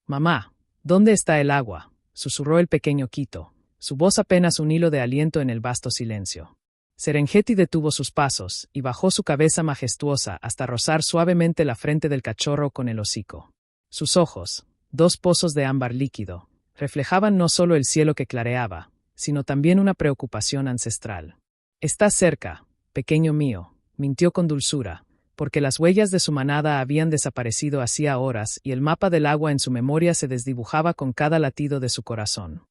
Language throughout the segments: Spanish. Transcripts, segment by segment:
Mamá, ¿dónde está el agua?, susurró el pequeño Quito, su voz apenas un hilo de aliento en el vasto silencio. Serengeti detuvo sus pasos y bajó su cabeza majestuosa hasta rozar suavemente la frente del cachorro con el hocico. Sus ojos, dos pozos de ámbar líquido, reflejaban no solo el cielo que clareaba, sino también una preocupación ancestral. «Estás cerca, pequeño mío», mintió con dulzura, porque las huellas de su manada habían desaparecido hacía horas y el mapa del agua en su memoria se desdibujaba con cada latido de su corazón.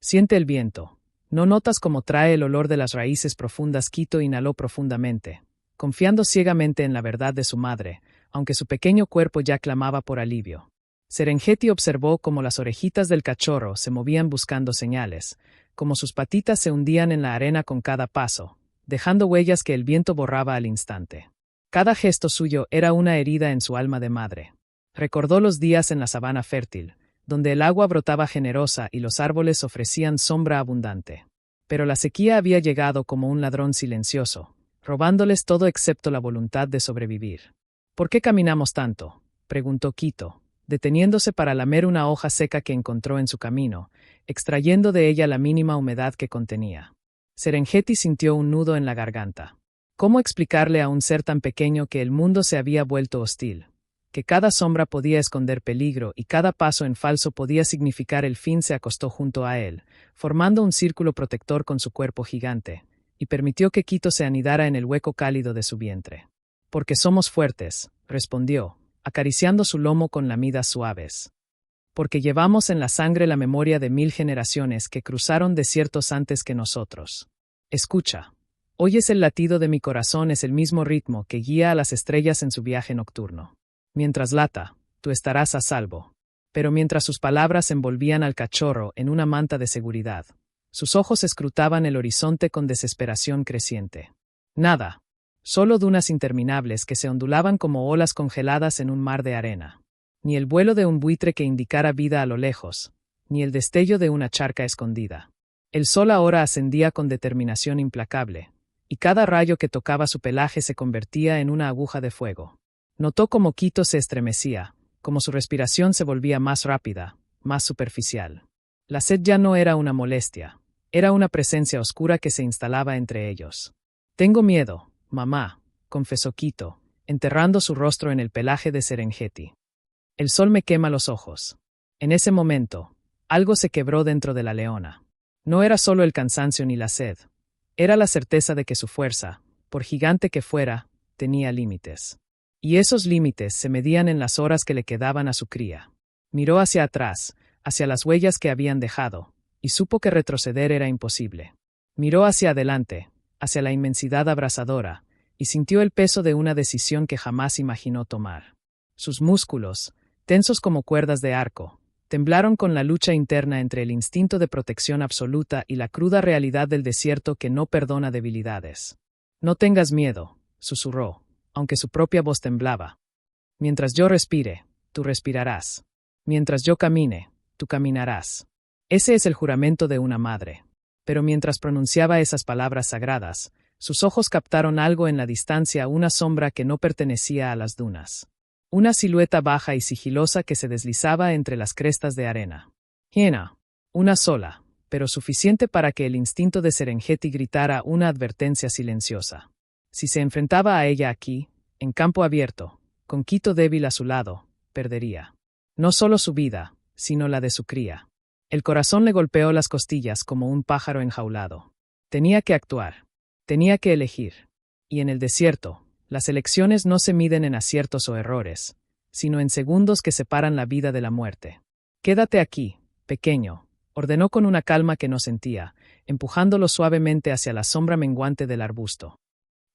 «Siente el viento. ¿No notas cómo trae el olor de las raíces profundas?» Quito inhaló profundamente, confiando ciegamente en la verdad de su madre, aunque su pequeño cuerpo ya clamaba por alivio. Serengeti observó cómo las orejitas del cachorro se movían buscando señales, cómo sus patitas se hundían en la arena con cada paso, dejando huellas que el viento borraba al instante. Cada gesto suyo era una herida en su alma de madre. Recordó los días en la sabana fértil, donde el agua brotaba generosa y los árboles ofrecían sombra abundante. Pero la sequía había llegado como un ladrón silencioso, robándoles todo excepto la voluntad de sobrevivir. «¿Por qué caminamos tanto?», preguntó Quito, deteniéndose para lamer una hoja seca que encontró en su camino, extrayendo de ella la mínima humedad que contenía. Serengeti sintió un nudo en la garganta. ¿Cómo explicarle a un ser tan pequeño que el mundo se había vuelto hostil? Que cada sombra podía esconder peligro y cada paso en falso podía significar el fin. Se acostó junto a él, formando un círculo protector con su cuerpo gigante, y permitió que Quito se anidara en el hueco cálido de su vientre. «Porque somos fuertes», respondió, acariciando su lomo con lamidas suaves. «Porque llevamos en la sangre la memoria de 1000 generaciones que cruzaron desiertos antes que nosotros. Escucha. Oyes el latido de mi corazón, es el mismo ritmo que guía a las estrellas en su viaje nocturno. Mientras lata, tú estarás a salvo». Pero mientras sus palabras envolvían al cachorro en una manta de seguridad, sus ojos escrutaban el horizonte con desesperación creciente. Nada. Solo dunas interminables que se ondulaban como olas congeladas en un mar de arena. Ni el vuelo de un buitre que indicara vida a lo lejos, ni el destello de una charca escondida. El sol ahora ascendía con determinación implacable, y cada rayo que tocaba su pelaje se convertía en una aguja de fuego. Notó cómo Quito se estremecía, cómo su respiración se volvía más rápida, más superficial. La sed ya no era una molestia, era una presencia oscura que se instalaba entre ellos. «Tengo miedo, mamá», confesó Quito, enterrando su rostro en el pelaje de Serengeti. «El sol me quema los ojos». En ese momento, algo se quebró dentro de la leona. No era solo el cansancio ni la sed, era la certeza de que su fuerza, por gigante que fuera, tenía límites. Y esos límites se medían en las horas que le quedaban a su cría. Miró hacia atrás, hacia las huellas que habían dejado, y supo que retroceder era imposible. Miró hacia adelante, hacia la inmensidad abrasadora, y sintió el peso de una decisión que jamás imaginó tomar. Sus músculos, tensos como cuerdas de arco, temblaron con la lucha interna entre el instinto de protección absoluta y la cruda realidad del desierto que no perdona debilidades. «No tengas miedo», susurró, aunque su propia voz temblaba. «Mientras yo respire, tú respirarás. Mientras yo camine, tú caminarás». Ese es el juramento de una madre. Pero mientras pronunciaba esas palabras sagradas, sus ojos captaron algo en la distancia, una sombra que no pertenecía a las dunas. Una silueta baja y sigilosa que se deslizaba entre las crestas de arena. Hiena. Una sola, pero suficiente para que el instinto de Serengeti gritara una advertencia silenciosa. Si se enfrentaba a ella aquí, en campo abierto, con Quito débil a su lado, perdería. No solo su vida, sino la de su cría. El corazón le golpeó las costillas como un pájaro enjaulado. Tenía que actuar. Tenía que elegir. Y en el desierto, las elecciones no se miden en aciertos o errores, sino en segundos que separan la vida de la muerte. «Quédate aquí, pequeño», ordenó con una calma que no sentía, empujándolo suavemente hacia la sombra menguante del arbusto.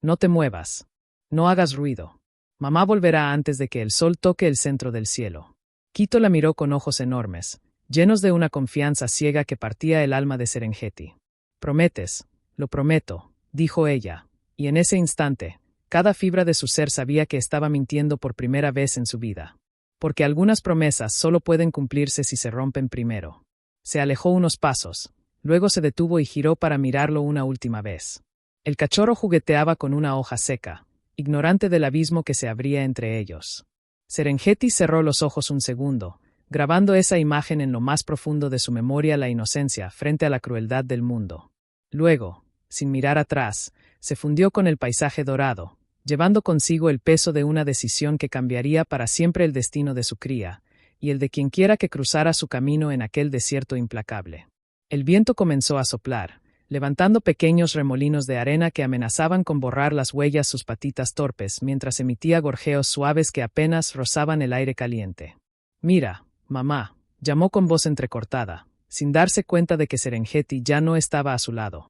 «No te muevas. No hagas ruido. Mamá volverá antes de que el sol toque el centro del cielo». Quito la miró con ojos enormes, llenos de una confianza ciega que partía el alma de Serengeti. «Prometes». «Lo prometo», dijo ella, y en ese instante, cada fibra de su ser sabía que estaba mintiendo por primera vez en su vida. Porque algunas promesas solo pueden cumplirse si se rompen primero. Se alejó unos pasos, luego se detuvo y giró para mirarlo una última vez. El cachorro jugueteaba con una hoja seca, ignorante del abismo que se abría entre ellos. Serengeti cerró los ojos un segundo, grabando esa imagen en lo más profundo de su memoria, la inocencia frente a la crueldad del mundo. Luego, sin mirar atrás, se fundió con el paisaje dorado, llevando consigo el peso de una decisión que cambiaría para siempre el destino de su cría, y el de quienquiera que cruzara su camino en aquel desierto implacable. El viento comenzó a soplar, levantando pequeños remolinos de arena que amenazaban con borrar las huellas sus patitas torpes, mientras emitía gorjeos suaves que apenas rozaban el aire caliente. «Mira, mamá», llamó con voz entrecortada, sin darse cuenta de que Serengeti ya no estaba a su lado.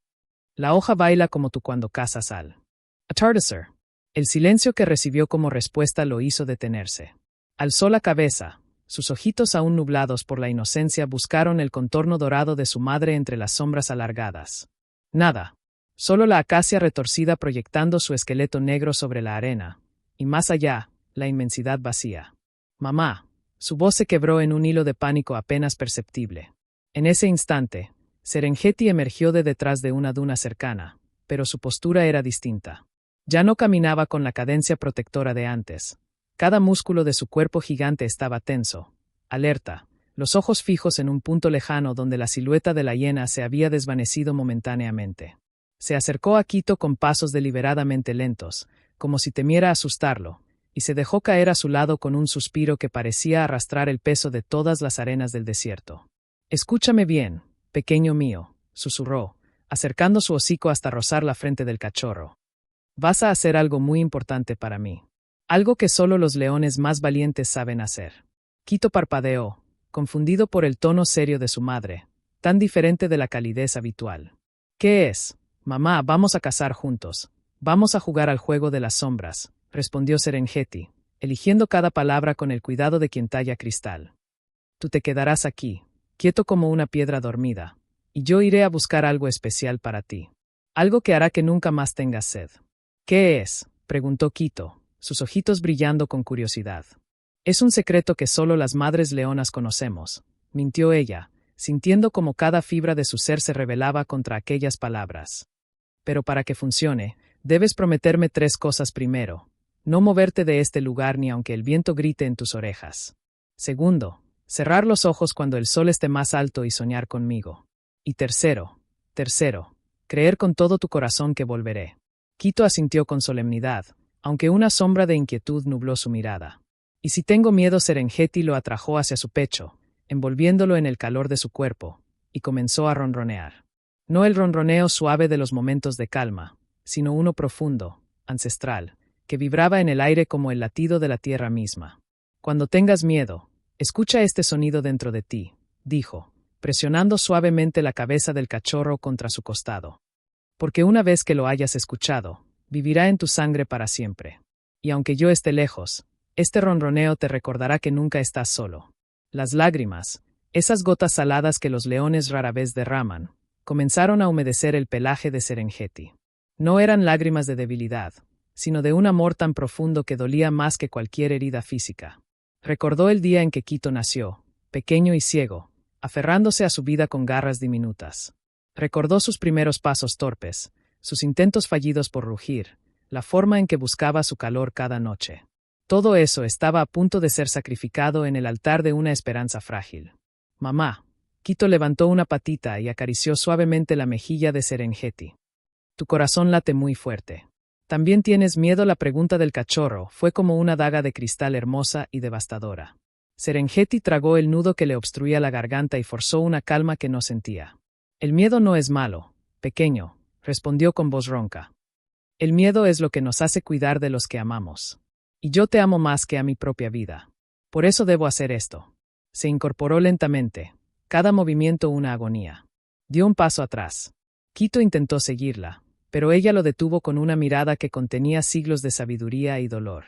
«La hoja baila como tú cuando cazas al atardecer». El silencio que recibió como respuesta lo hizo detenerse. Alzó la cabeza. Sus ojitos aún nublados por la inocencia buscaron el contorno dorado de su madre entre las sombras alargadas. Nada. Solo la acacia retorcida proyectando su esqueleto negro sobre la arena. Y más allá, la inmensidad vacía. «Mamá». Su voz se quebró en un hilo de pánico apenas perceptible. En ese instante, Serengeti emergió de detrás de una duna cercana, pero su postura era distinta. Ya no caminaba con la cadencia protectora de antes. Cada músculo de su cuerpo gigante estaba tenso, alerta, los ojos fijos en un punto lejano donde la silueta de la hiena se había desvanecido momentáneamente. Se acercó a Quito con pasos deliberadamente lentos, como si temiera asustarlo, y se dejó caer a su lado con un suspiro que parecía arrastrar el peso de todas las arenas del desierto. «Escúchame bien, pequeño mío», susurró, acercando su hocico hasta rozar la frente del cachorro. «Vas a hacer algo muy importante para mí. Algo que solo los leones más valientes saben hacer». Quito parpadeó, confundido por el tono serio de su madre, tan diferente de la calidez habitual. «¿Qué es? Mamá, vamos a cazar juntos. Vamos a jugar al juego de las sombras», respondió Serengeti, eligiendo cada palabra con el cuidado de quien talla cristal. «Tú te quedarás aquí, quieto como una piedra dormida, y yo iré a buscar algo especial para ti. Algo que hará que nunca más tengas sed». «¿Qué es?», preguntó Quito, sus ojitos brillando con curiosidad. «Es un secreto que solo las madres leonas conocemos», mintió ella, sintiendo como cada fibra de su ser se rebelaba contra aquellas palabras. «Pero para que funcione, debes prometerme 3 cosas primero. No moverte de este lugar ni aunque el viento grite en tus orejas. Segundo, cerrar los ojos cuando el sol esté más alto y soñar conmigo. Y tercero, creer con todo tu corazón que volveré». Quito asintió con solemnidad, aunque una sombra de inquietud nubló su mirada. «¿Y si tengo miedo?». Serengeti lo atrajo hacia su pecho, envolviéndolo en el calor de su cuerpo, y comenzó a ronronear. No el ronroneo suave de los momentos de calma, sino uno profundo, ancestral, que vibraba en el aire como el latido de la tierra misma. «Cuando tengas miedo, escucha este sonido dentro de ti», dijo, presionando suavemente la cabeza del cachorro contra su costado. «Porque una vez que lo hayas escuchado, vivirá en tu sangre para siempre. Y aunque yo esté lejos, este ronroneo te recordará que nunca estás solo». Las lágrimas, esas gotas saladas que los leones rara vez derraman, comenzaron a humedecer el pelaje de Serengeti. No eran lágrimas de debilidad, sino de un amor tan profundo que dolía más que cualquier herida física. Recordó el día en que Quito nació, pequeño y ciego, aferrándose a su vida con garras diminutas. Recordó sus primeros pasos torpes, sus intentos fallidos por rugir, la forma en que buscaba su calor cada noche. Todo eso estaba a punto de ser sacrificado en el altar de una esperanza frágil. «Mamá». Quito levantó una patita y acarició suavemente la mejilla de Serengeti. «Tu corazón late muy fuerte. ¿También tienes miedo?». La pregunta del cachorro fue como una daga de cristal hermosa y devastadora. Serengeti tragó el nudo que le obstruía la garganta y forzó una calma que no sentía. «El miedo no es malo, pequeño», respondió con voz ronca. «El miedo es lo que nos hace cuidar de los que amamos. Y yo te amo más que a mi propia vida. Por eso debo hacer esto». Se incorporó lentamente, cada movimiento una agonía. Dio un paso atrás. Quito intentó seguirla, pero ella lo detuvo con una mirada que contenía siglos de sabiduría y dolor.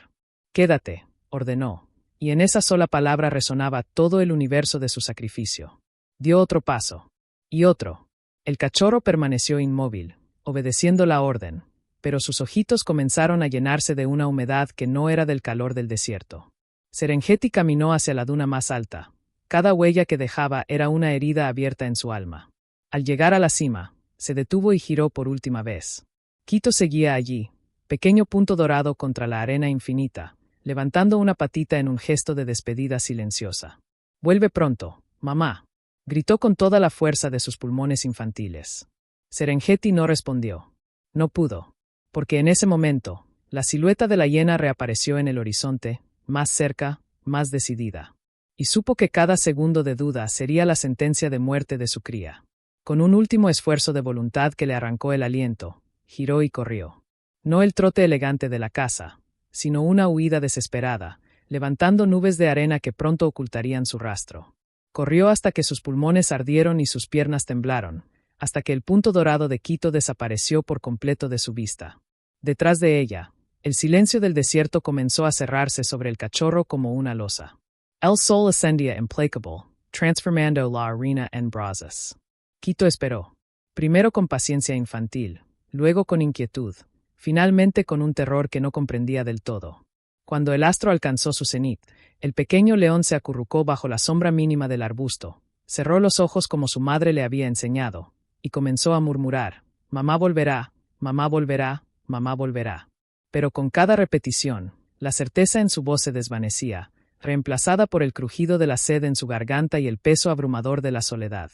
«Quédate», ordenó, y en esa sola palabra resonaba todo el universo de su sacrificio. Dio otro paso. Y otro. El cachorro permaneció inmóvil, obedeciendo la orden, pero sus ojitos comenzaron a llenarse de una humedad que no era del calor del desierto. Serengeti caminó hacia la duna más alta. Cada huella que dejaba era una herida abierta en su alma. Al llegar a la cima, se detuvo y giró por última vez. Quito seguía allí, pequeño punto dorado contra la arena infinita, levantando una patita en un gesto de despedida silenciosa. Vuelve pronto, mamá, gritó con toda la fuerza de sus pulmones infantiles. Serengeti no respondió. No pudo, porque en ese momento, la silueta de la hiena reapareció en el horizonte, más cerca, más decidida. Y supo que cada segundo de duda sería la sentencia de muerte de su cría. Con un último esfuerzo de voluntad que le arrancó el aliento, giró y corrió. No el trote elegante de la caza, sino una huida desesperada, levantando nubes de arena que pronto ocultarían su rastro. Corrió hasta que sus pulmones ardieron y sus piernas temblaron, hasta que el punto dorado de Quito desapareció por completo de su vista. Detrás de ella, el silencio del desierto comenzó a cerrarse sobre el cachorro como una losa. El sol ascendía implacable, transformando la arena en brasas. Quito esperó. Primero con paciencia infantil, luego con inquietud, finalmente con un terror que no comprendía del todo. Cuando el astro alcanzó su cenit, el pequeño león se acurrucó bajo la sombra mínima del arbusto, cerró los ojos como su madre le había enseñado, y comenzó a murmurar, «Mamá volverá, mamá volverá, mamá volverá». Pero con cada repetición, la certeza en su voz se desvanecía, reemplazada por el crujido de la sed en su garganta y el peso abrumador de la soledad.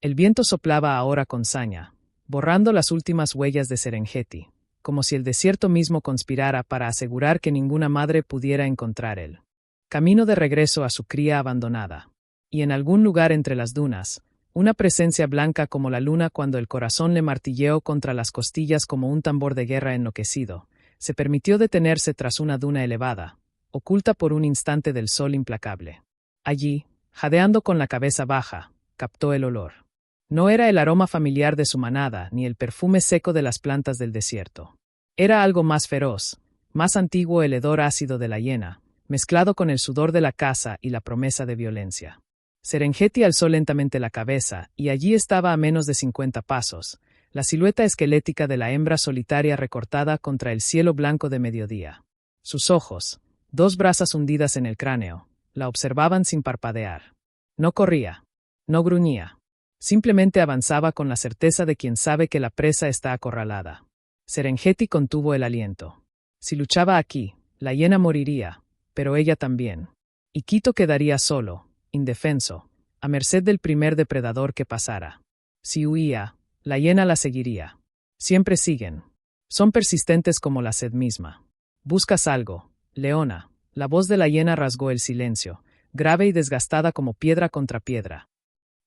El viento soplaba ahora con saña, borrando las últimas huellas de Serengeti, como si el desierto mismo conspirara para asegurar que ninguna madre pudiera encontrar él. Camino de regreso a su cría abandonada. Y en algún lugar entre las dunas, una presencia blanca como la luna cuando el corazón le martilleó contra las costillas como un tambor de guerra enloquecido, se permitió detenerse tras una duna elevada, oculta por un instante del sol implacable. Allí, jadeando con la cabeza baja, captó el olor. No era el aroma familiar de su manada ni el perfume seco de las plantas del desierto. Era algo más feroz, más antiguo, el hedor ácido de la hiena, mezclado con el sudor de la caza y la promesa de violencia. Serengeti alzó lentamente la cabeza, y allí estaba a menos de 50 pasos, la silueta esquelética de la hembra solitaria recortada contra el cielo blanco de mediodía. Sus ojos, dos brasas hundidas en el cráneo, la observaban sin parpadear. No corría, no gruñía. Simplemente avanzaba con la certeza de quien sabe que la presa está acorralada. Serengeti contuvo el aliento. Si luchaba aquí, la hiena moriría, pero ella también. Y Quito quedaría solo, indefenso, a merced del primer depredador que pasara. Si huía, la hiena la seguiría. Siempre siguen. Son persistentes como la sed misma. Buscas algo, leona. La voz de la hiena rasgó el silencio, grave y desgastada como piedra contra piedra.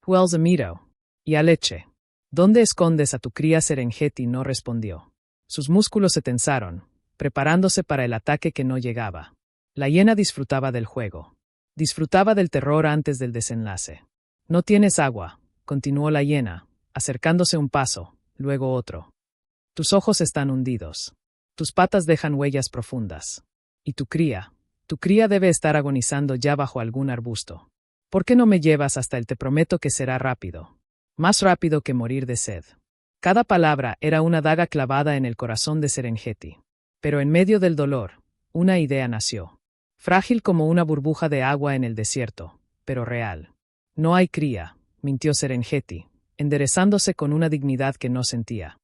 Huelzamiro. Y a leche. ¿Dónde escondes a tu cría? Serengeti no respondió. Sus músculos se tensaron, preparándose para el ataque que no llegaba. La hiena disfrutaba del juego. Disfrutaba del terror antes del desenlace. No tienes agua, continuó la hiena, acercándose un paso, luego otro. Tus ojos están hundidos. Tus patas dejan huellas profundas. Y tu cría debe estar agonizando ya bajo algún arbusto. ¿Por qué no me llevas hasta él? Te prometo que será rápido. Más rápido que morir de sed. Cada palabra era una daga clavada en el corazón de Serengeti. Pero en medio del dolor, una idea nació. Frágil como una burbuja de agua en el desierto, pero real. No hay cría, mintió Serengeti, enderezándose con una dignidad que no sentía.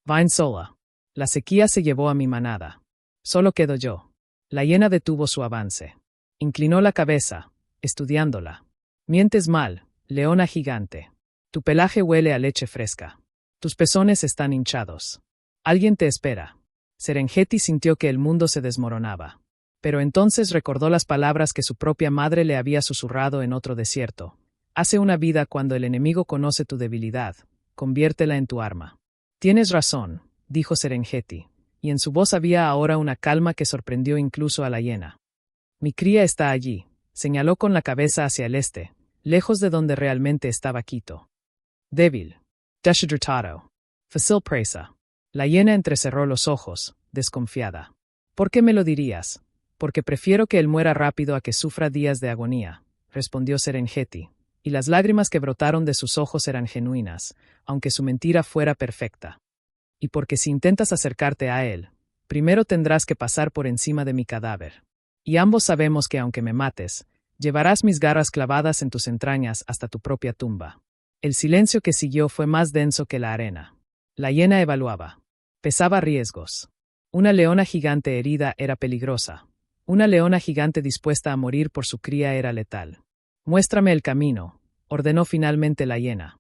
Vain sola. La sequía se llevó a mi manada. Solo quedo yo. La hiena detuvo su avance. Inclinó la cabeza, estudiándola. Mientes mal, leona gigante. Tu pelaje huele a leche fresca. Tus pezones están hinchados. Alguien te espera. Serengeti sintió que el mundo se desmoronaba. Pero entonces recordó las palabras que su propia madre le había susurrado en otro desierto. Hace una vida cuando el enemigo conoce tu debilidad, conviértela en tu arma. Tienes razón, dijo Serengeti, y en su voz había ahora una calma que sorprendió incluso a la hiena. Mi cría está allí, señaló con la cabeza hacia el este, lejos de donde realmente estaba Quito. Débil. Deshidratado. Fácil presa. La hiena entrecerró los ojos, desconfiada. ¿Por qué me lo dirías? Porque prefiero que él muera rápido a que sufra días de agonía, respondió Serengeti, y las lágrimas que brotaron de sus ojos eran genuinas, aunque su mentira fuera perfecta. Y porque si intentas acercarte a él, primero tendrás que pasar por encima de mi cadáver. Y ambos sabemos que aunque me mates, llevarás mis garras clavadas en tus entrañas hasta tu propia tumba. El silencio que siguió fue más denso que la arena. La hiena evaluaba. Pesaba riesgos. Una leona gigante herida era peligrosa. Una leona gigante dispuesta a morir por su cría era letal. Muéstrame el camino, ordenó finalmente la hiena.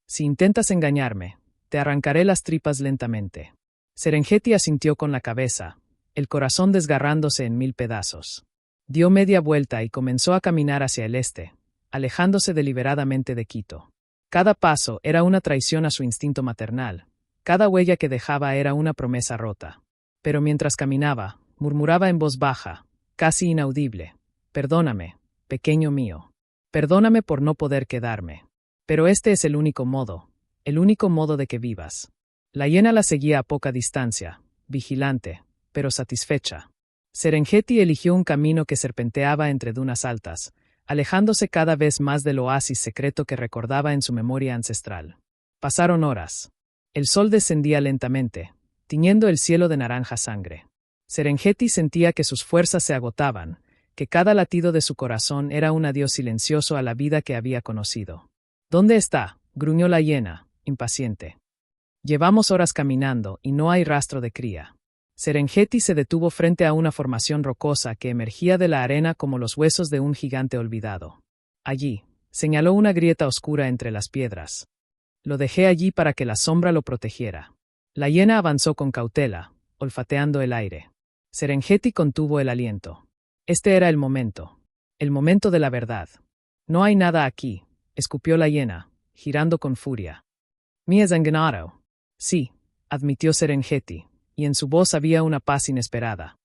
Si intentas engañarme, te arrancaré las tripas lentamente. Serengeti asintió con la cabeza, el corazón desgarrándose en 1000 pedazos. Dio media vuelta y comenzó a caminar hacia el este, alejándose deliberadamente de Quito. Cada paso era una traición a su instinto maternal, cada huella que dejaba era una promesa rota. Pero mientras caminaba, murmuraba en voz baja, casi inaudible: «Perdóname, pequeño mío. Perdóname por no poder quedarme. Pero este es el único modo de que vivas». La hiena la seguía a poca distancia, vigilante, pero satisfecha. Serengeti eligió un camino que serpenteaba entre dunas altas, alejándose cada vez más del oasis secreto que recordaba en su memoria ancestral. Pasaron horas. El sol descendía lentamente, tiñendo el cielo de naranja sangre. Serengeti sentía que sus fuerzas se agotaban, que cada latido de su corazón era un adiós silencioso a la vida que había conocido. «¿Dónde está?», gruñó la hiena, impaciente. «Llevamos horas caminando y no hay rastro de cría». Serengeti se detuvo frente a una formación rocosa que emergía de la arena como los huesos de un gigante olvidado. Allí, señaló una grieta oscura entre las piedras. «Lo dejé allí para que la sombra lo protegiera». La hiena avanzó con cautela, olfateando el aire. Serengeti contuvo el aliento. Este era el momento de la verdad. «No hay nada aquí», escupió la hiena, girando con furia. «Me has engañado». «Sí», admitió Serengeti, y en su voz había una paz inesperada.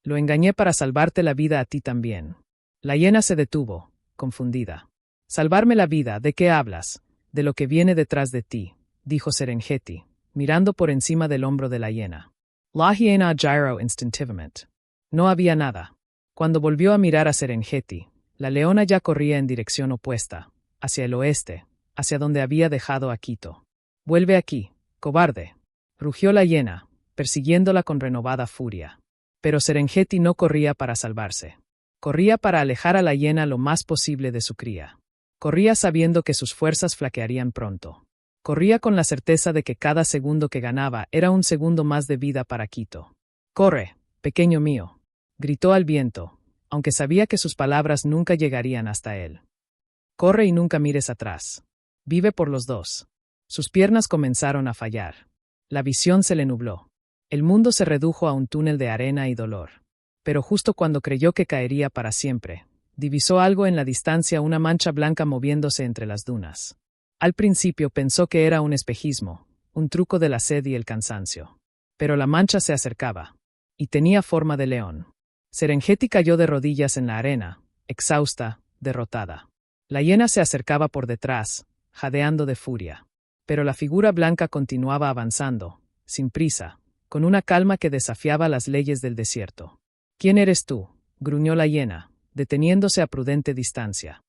«Lo engañé para salvarte la vida a ti también». La hiena se detuvo, confundida. «¿Salvarme la vida? ¿De qué hablas?» «De lo que viene detrás de ti», dijo Serengeti, mirando por encima del hombro de la hiena. La hiena giró instintivamente. No había nada. Cuando volvió a mirar a Serengeti, la leona ya corría en dirección opuesta, hacia el oeste, hacia donde había dejado a Quito. «Vuelve aquí, cobarde», rugió la hiena, persiguiéndola con renovada furia. Pero Serengeti no corría para salvarse. Corría para alejar a la hiena lo más posible de su cría. Corría sabiendo que sus fuerzas flaquearían pronto. Corría con la certeza de que cada segundo que ganaba era un segundo más de vida para Quito. «Corre, pequeño mío», gritó al viento, aunque sabía que sus palabras nunca llegarían hasta él. «Corre y nunca mires atrás. Vive por los dos». Sus piernas comenzaron a fallar. La visión se le nubló. El mundo se redujo a un túnel de arena y dolor. Pero justo cuando creyó que caería para siempre, divisó algo en la distancia, una mancha blanca moviéndose entre las dunas. Al principio pensó que era un espejismo, un truco de la sed y el cansancio. Pero la mancha se acercaba. Y tenía forma de león. Serengeti cayó de rodillas en la arena, exhausta, derrotada. La hiena se acercaba por detrás, jadeando de furia. Pero la figura blanca continuaba avanzando, sin prisa, con una calma que desafiaba las leyes del desierto. «¿Quién eres tú?», gruñó la hiena, deteniéndose a prudente distancia.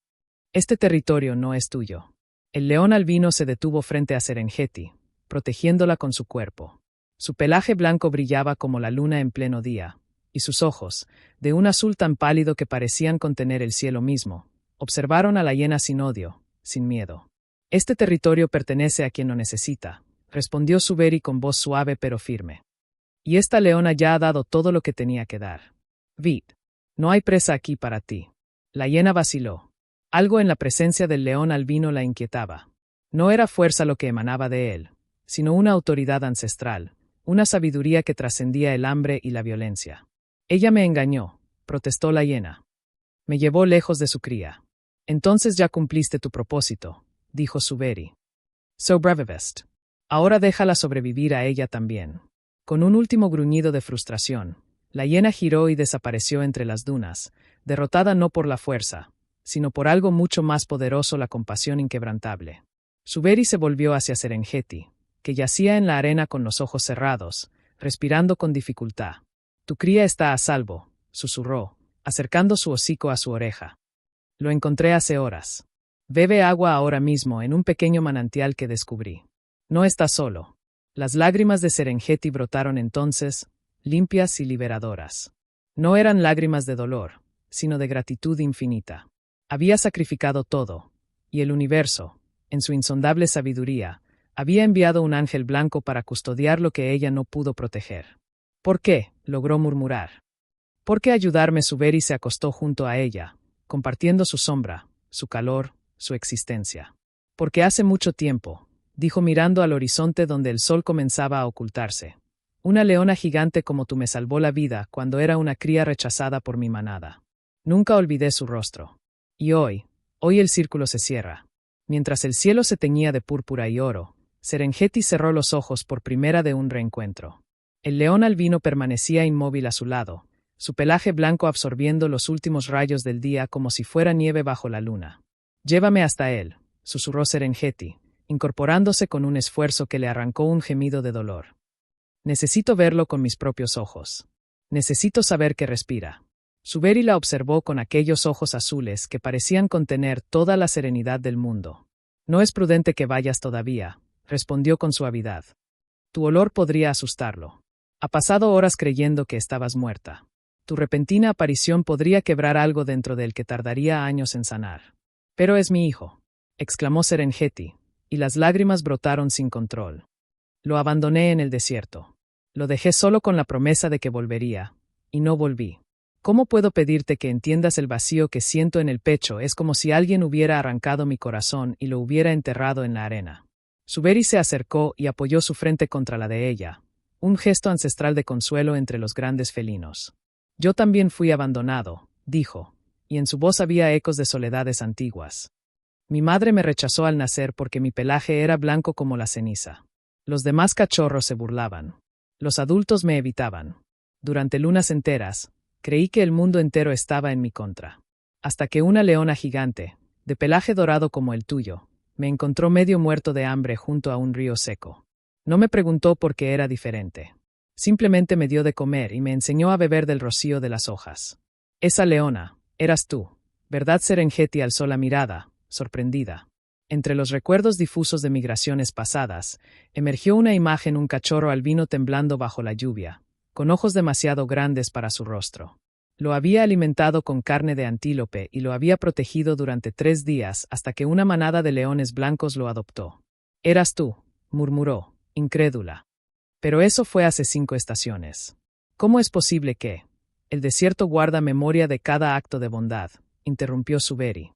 «Este territorio no es tuyo». El león albino se detuvo frente a Serengeti, protegiéndola con su cuerpo. Su pelaje blanco brillaba como la luna en pleno día, y sus ojos, de un azul tan pálido que parecían contener el cielo mismo, observaron a la hiena sin odio, sin miedo. «Este territorio pertenece a quien lo necesita», respondió Suberi con voz suave pero firme. «Y esta leona ya ha dado todo lo que tenía que dar. Vid, no hay presa aquí para ti». La hiena vaciló. Algo en la presencia del león albino la inquietaba. No era fuerza lo que emanaba de él, sino una autoridad ancestral, una sabiduría que trascendía el hambre y la violencia. «Ella me engañó», protestó la hiena. «Me llevó lejos de su cría». «Entonces ya cumpliste tu propósito», dijo Suberi. «Sobreviviste. Ahora déjala sobrevivir a ella también». Con un último gruñido de frustración, la hiena giró y desapareció entre las dunas, derrotada no por la fuerza, sino por algo mucho más poderoso, la compasión inquebrantable. Suberi se volvió hacia Serengeti, que yacía en la arena con los ojos cerrados, respirando con dificultad. «Tu cría está a salvo», susurró, acercando su hocico a su oreja. «Lo encontré hace horas. Bebe agua ahora mismo en un pequeño manantial que descubrí. No está solo». Las lágrimas de Serengeti brotaron entonces, limpias y liberadoras. No eran lágrimas de dolor, sino de gratitud infinita. Había sacrificado todo, y el universo, en su insondable sabiduría, había enviado un ángel blanco para custodiar lo que ella no pudo proteger. «¿Por qué?», logró murmurar. «¿Por qué ayudarme?». Suberi se acostó junto a ella, compartiendo su sombra, su calor, su existencia. Porque hace mucho tiempo, dijo mirando al horizonte donde el sol comenzaba a ocultarse. Una leona gigante como tú me salvó la vida cuando era una cría rechazada por mi manada. Nunca olvidé su rostro. Y hoy el círculo se cierra. Mientras el cielo se teñía de púrpura y oro, Serengeti cerró los ojos por primera de un reencuentro. El león albino permanecía inmóvil a su lado, su pelaje blanco absorbiendo los últimos rayos del día como si fuera nieve bajo la luna. «Llévame hasta él», susurró Serengeti, incorporándose con un esfuerzo que le arrancó un gemido de dolor. «Necesito verlo con mis propios ojos. Necesito saber que respira». Suberi la observó con aquellos ojos azules que parecían contener toda la serenidad del mundo. «No es prudente que vayas todavía», respondió con suavidad. «Tu olor podría asustarlo. Ha pasado horas creyendo que estabas muerta. Tu repentina aparición podría quebrar algo dentro de él que tardaría años en sanar». «Pero es mi hijo», exclamó Serengeti, y las lágrimas brotaron sin control. «Lo abandoné en el desierto. Lo dejé solo con la promesa de que volvería, y no volví. ¿Cómo puedo pedirte que entiendas el vacío que siento en el pecho? Es como si alguien hubiera arrancado mi corazón y lo hubiera enterrado en la arena». Suberi se acercó y apoyó su frente contra la de ella, un gesto ancestral de consuelo entre los grandes felinos. «Yo también fui abandonado», dijo, y en su voz había ecos de soledades antiguas. «Mi madre me rechazó al nacer porque mi pelaje era blanco como la ceniza. Los demás cachorros se burlaban. Los adultos me evitaban. Durante lunas enteras, creí que el mundo entero estaba en mi contra. Hasta que una leona gigante, de pelaje dorado como el tuyo, me encontró medio muerto de hambre junto a un río seco. No me preguntó por qué era diferente. Simplemente me dio de comer y me enseñó a beber del rocío de las hojas. Esa leona, eras tú, ¿verdad?» Serengeti alzó la mirada, sorprendida. Entre los recuerdos difusos de migraciones pasadas, emergió una imagen: un cachorro albino temblando bajo la lluvia, con ojos demasiado grandes para su rostro. Lo había alimentado con carne de antílope y lo había protegido durante 3 días hasta que una manada de leones blancos lo adoptó. «Eras tú», murmuró, incrédula. «Pero eso fue hace 5 estaciones. ¿Cómo es posible que...?» «El desierto guarda memoria de cada acto de bondad», interrumpió Suberi.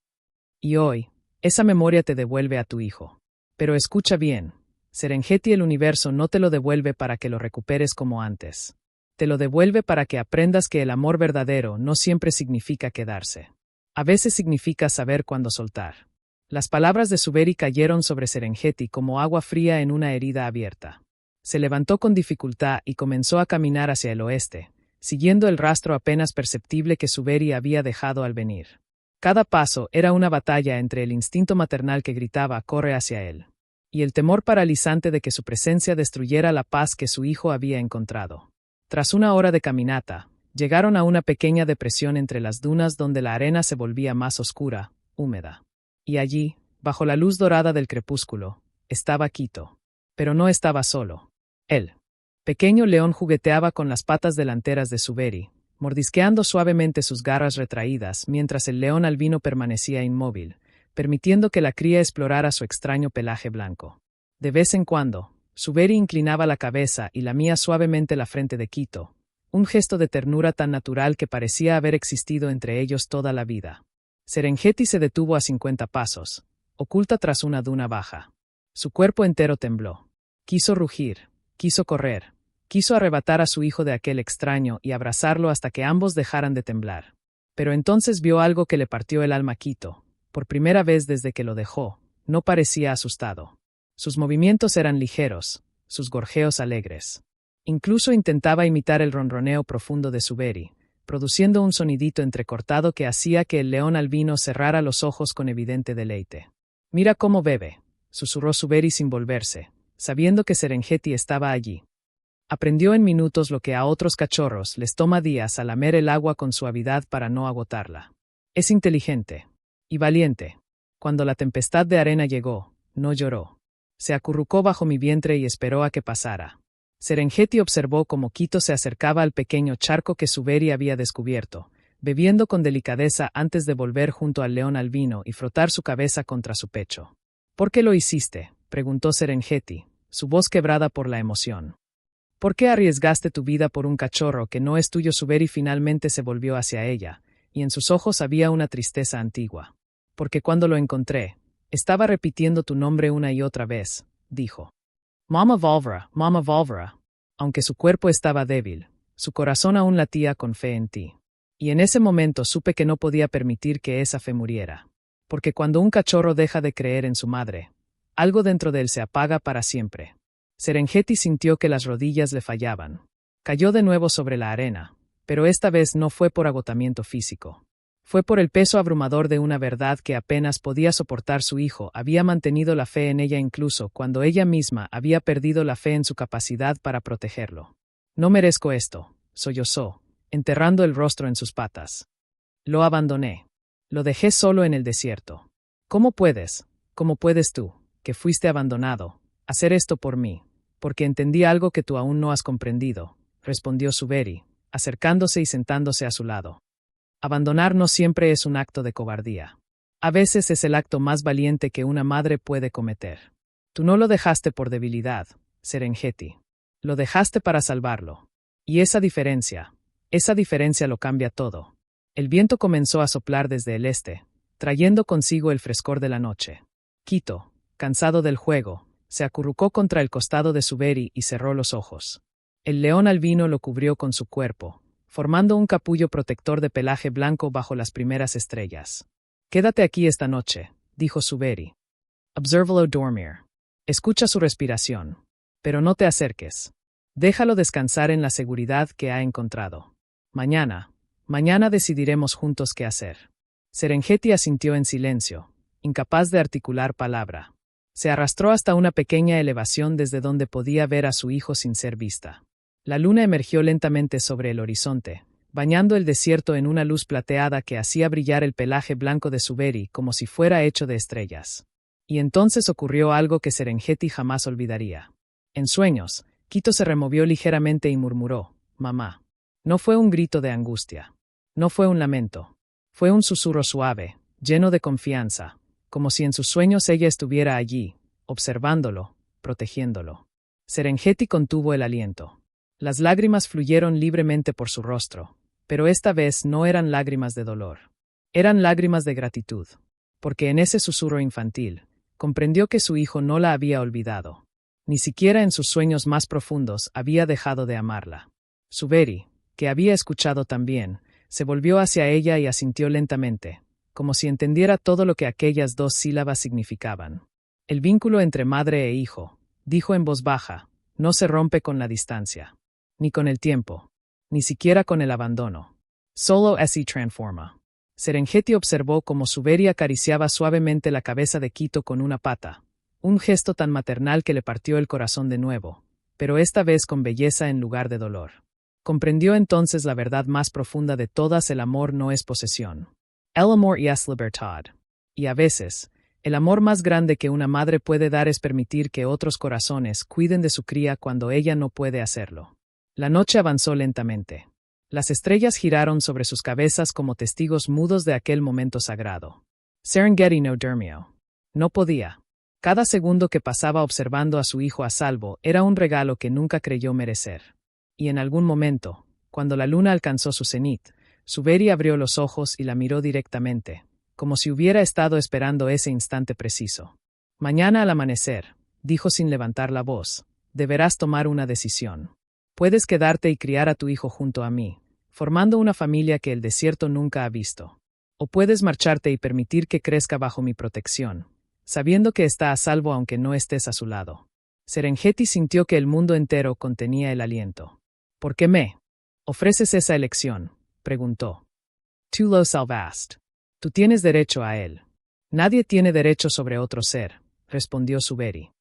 «Y hoy, esa memoria te devuelve a tu hijo. Pero escucha bien, Serengeti, el universo no te lo devuelve para que lo recuperes como antes. Te lo devuelve para que aprendas que el amor verdadero no siempre significa quedarse. A veces significa saber cuándo soltar». Las palabras de Suberi cayeron sobre Serengeti como agua fría en una herida abierta. Se levantó con dificultad y comenzó a caminar hacia el oeste, siguiendo el rastro apenas perceptible que Suberi había dejado al venir. Cada paso era una batalla entre el instinto maternal que gritaba «corre» hacia él, y el temor paralizante de que su presencia destruyera la paz que su hijo había encontrado. Tras una hora de caminata, llegaron a una pequeña depresión entre las dunas donde la arena se volvía más oscura, húmeda. Y allí, bajo la luz dorada del crepúsculo, estaba Quito. Pero no estaba solo. El pequeño león jugueteaba con las patas delanteras de Suberi, mordisqueando suavemente sus garras retraídas mientras el león albino permanecía inmóvil, permitiendo que la cría explorara su extraño pelaje blanco. De vez en cuando, Suberi inclinaba la cabeza y lamía suavemente la frente de Quito, un gesto de ternura tan natural que parecía haber existido entre ellos toda la vida. Serengeti se detuvo a 50 pasos, oculta tras una duna baja. Su cuerpo entero tembló. Quiso rugir, quiso correr, quiso arrebatar a su hijo de aquel extraño y abrazarlo hasta que ambos dejaran de temblar. Pero entonces vio algo que le partió el alma a Quito. Por primera vez desde que lo dejó, no parecía asustado. Sus movimientos eran ligeros, sus gorjeos alegres. Incluso intentaba imitar el ronroneo profundo de Suberi, produciendo un sonidito entrecortado que hacía que el león albino cerrara los ojos con evidente deleite. «Mira cómo bebe», susurró Suberi sin volverse, sabiendo que Serengeti estaba allí. Aprendió en minutos lo que a otros cachorros les toma días al lamer el agua con suavidad para no agotarla. Es inteligente. Y valiente. Cuando la tempestad de arena llegó, no lloró. Se acurrucó bajo mi vientre y esperó a que pasara. Serengeti observó cómo Quito se acercaba al pequeño charco que Suberi había descubierto, bebiendo con delicadeza antes de volver junto al león albino y frotar su cabeza contra su pecho. «¿Por qué lo hiciste?», preguntó Serengeti, su voz quebrada por la emoción. «¿Por qué arriesgaste tu vida por un cachorro que no es tuyo?» Suberi finalmente se volvió hacia ella, y en sus ojos había una tristeza antigua. porque cuando lo encontré, estaba repitiendo tu nombre una y otra vez, dijo. Mama Volvera. Aunque su cuerpo estaba débil, su corazón aún latía con fe en ti. Y en ese momento supe que no podía permitir que esa fe muriera. Porque cuando un cachorro deja de creer en su madre, algo dentro de él se apaga para siempre. Serengeti sintió que las rodillas le fallaban. Cayó de nuevo sobre la arena, pero esta vez no fue por agotamiento físico. Fue por el peso abrumador de una verdad que apenas podía soportar. Su hijo había mantenido la fe en ella incluso cuando ella misma había perdido la fe en su capacidad para protegerlo. No merezco esto, sollozó, enterrando el rostro en sus patas. Lo abandoné. Lo dejé solo en el desierto. ¿Cómo puedes tú, que fuiste abandonado, hacer esto por mí? Porque entendí algo que tú aún no has comprendido, respondió Suberi, acercándose y sentándose a su lado. Abandonar no siempre es un acto de cobardía. A veces es el acto más valiente que una madre puede cometer. Tú no lo dejaste por debilidad, Serengeti. Lo dejaste para salvarlo. Y esa diferencia lo cambia todo. El viento comenzó a soplar desde el este, trayendo consigo el frescor de la noche. Quito, cansado del juego, se acurrucó contra el costado de Suberi y cerró los ojos. El león albino lo cubrió con su cuerpo, formando un capullo protector de pelaje blanco bajo las primeras estrellas. Quédate aquí esta noche, dijo Suberi. Obsérvalo dormir. Escucha su respiración. Pero no te acerques. Déjalo descansar en la seguridad que ha encontrado. Mañana decidiremos juntos qué hacer. Serengeti asintió en silencio, incapaz de articular palabra. Se arrastró hasta una pequeña elevación desde donde podía ver a su hijo sin ser vista. La luna emergió lentamente sobre el horizonte, bañando el desierto en una luz plateada que hacía brillar el pelaje blanco de Suberi como si fuera hecho de estrellas. Y entonces ocurrió algo que Serengeti jamás olvidaría. En sueños, Quito se removió ligeramente y murmuró, «Mamá». No fue un grito de angustia. No fue un lamento. Fue un susurro suave, lleno de confianza, como si en sus sueños ella estuviera allí, observándolo, protegiéndolo. Serengeti contuvo el aliento. Las lágrimas fluyeron libremente por su rostro, pero esta vez no eran lágrimas de dolor. Eran lágrimas de gratitud, porque en ese susurro infantil, comprendió que su hijo no la había olvidado. Ni siquiera en sus sueños más profundos había dejado de amarla. Suberi, que había escuchado también, se volvió hacia ella y asintió lentamente, como si entendiera todo lo que aquellas dos sílabas significaban. El vínculo entre madre e hijo, dijo en voz baja, no se rompe con la distancia. Ni con el tiempo. Ni siquiera con el abandono. Solo se transforma. Serengeti observó cómo Suberi acariciaba suavemente la cabeza de Quito con una pata, un gesto tan maternal que le partió el corazón de nuevo, pero esta vez con belleza en lugar de dolor. Comprendió entonces la verdad más profunda de todas: el amor no es posesión. El amor es libertad. Y a veces, el amor más grande que una madre puede dar es permitir que otros corazones cuiden de su cría cuando ella no puede hacerlo. La noche avanzó lentamente. Las estrellas giraron sobre sus cabezas como testigos mudos de aquel momento sagrado. Serengeti no durmió. No podía. Cada segundo que pasaba observando a su hijo a salvo era un regalo que nunca creyó merecer. Y en algún momento, cuando la luna alcanzó su cenit, Suberi abrió los ojos y la miró directamente, como si hubiera estado esperando ese instante preciso. Mañana al amanecer, dijo sin levantar la voz, deberás tomar una decisión. Puedes quedarte y criar a tu hijo junto a mí, formando una familia que el desierto nunca ha visto. O puedes marcharte y permitir que crezca bajo mi protección, sabiendo que está a salvo aunque no estés a su lado. Serengeti sintió que el mundo entero contenía el aliento. ¿Por qué me ofreces esa elección?, preguntó. Tú lo salvaste. Tú tienes derecho a él. Nadie tiene derecho sobre otro ser, respondió Suberi.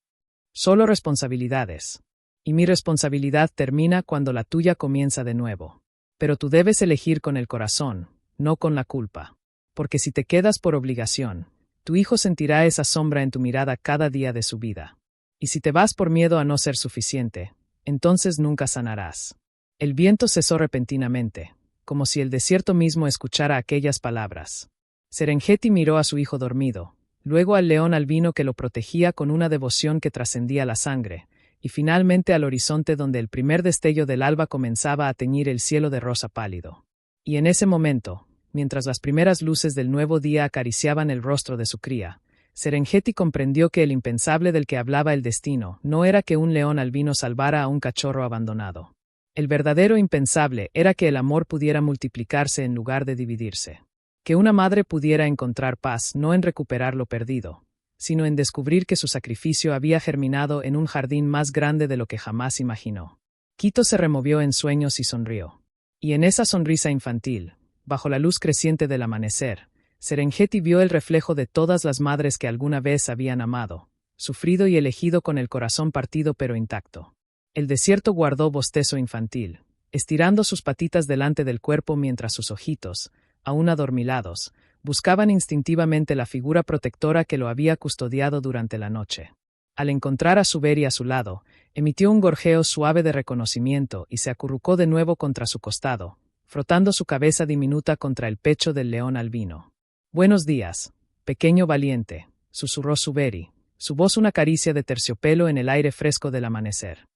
Solo responsabilidades. Y mi responsabilidad termina cuando la tuya comienza de nuevo. Pero tú debes elegir con el corazón, no con la culpa. Porque si te quedas por obligación, tu hijo sentirá esa sombra en tu mirada cada día de su vida. Y si te vas por miedo a no ser suficiente, entonces nunca sanarás. El viento cesó repentinamente, como si el desierto mismo escuchara aquellas palabras. Serengeti miró a su hijo dormido, luego al león albino que lo protegía con una devoción que trascendía la sangre, y finalmente al horizonte donde el primer destello del alba comenzaba a teñir el cielo de rosa pálido. Y en ese momento, Mientras las primeras luces del nuevo día acariciaban el rostro de su cría, Serengeti comprendió que el impensable del que hablaba el destino no era que un león albino salvara a un cachorro abandonado. El verdadero impensable era que el amor pudiera multiplicarse en lugar de dividirse. Que una madre pudiera encontrar paz no en recuperar lo perdido, sino en descubrir que su sacrificio había germinado en un jardín más grande de lo que jamás imaginó. Quito se removió en sueños y sonrió. Y en esa sonrisa infantil, bajo la luz creciente del amanecer, Serengeti vio el reflejo de todas las madres que alguna vez habían amado, sufrido y elegido con el corazón partido pero intacto. El desierto guardó bostezo infantil, estirando sus patitas delante del cuerpo mientras sus ojitos, aún adormilados, buscaban instintivamente la figura protectora que lo había custodiado durante la noche. Al encontrar a Suberi a su lado, emitió un gorjeo suave de reconocimiento y se acurrucó de nuevo contra su costado, frotando su cabeza diminuta contra el pecho del león albino. «Buenos días, pequeño valiente», susurró Suberi, su voz una caricia de terciopelo en el aire fresco del amanecer.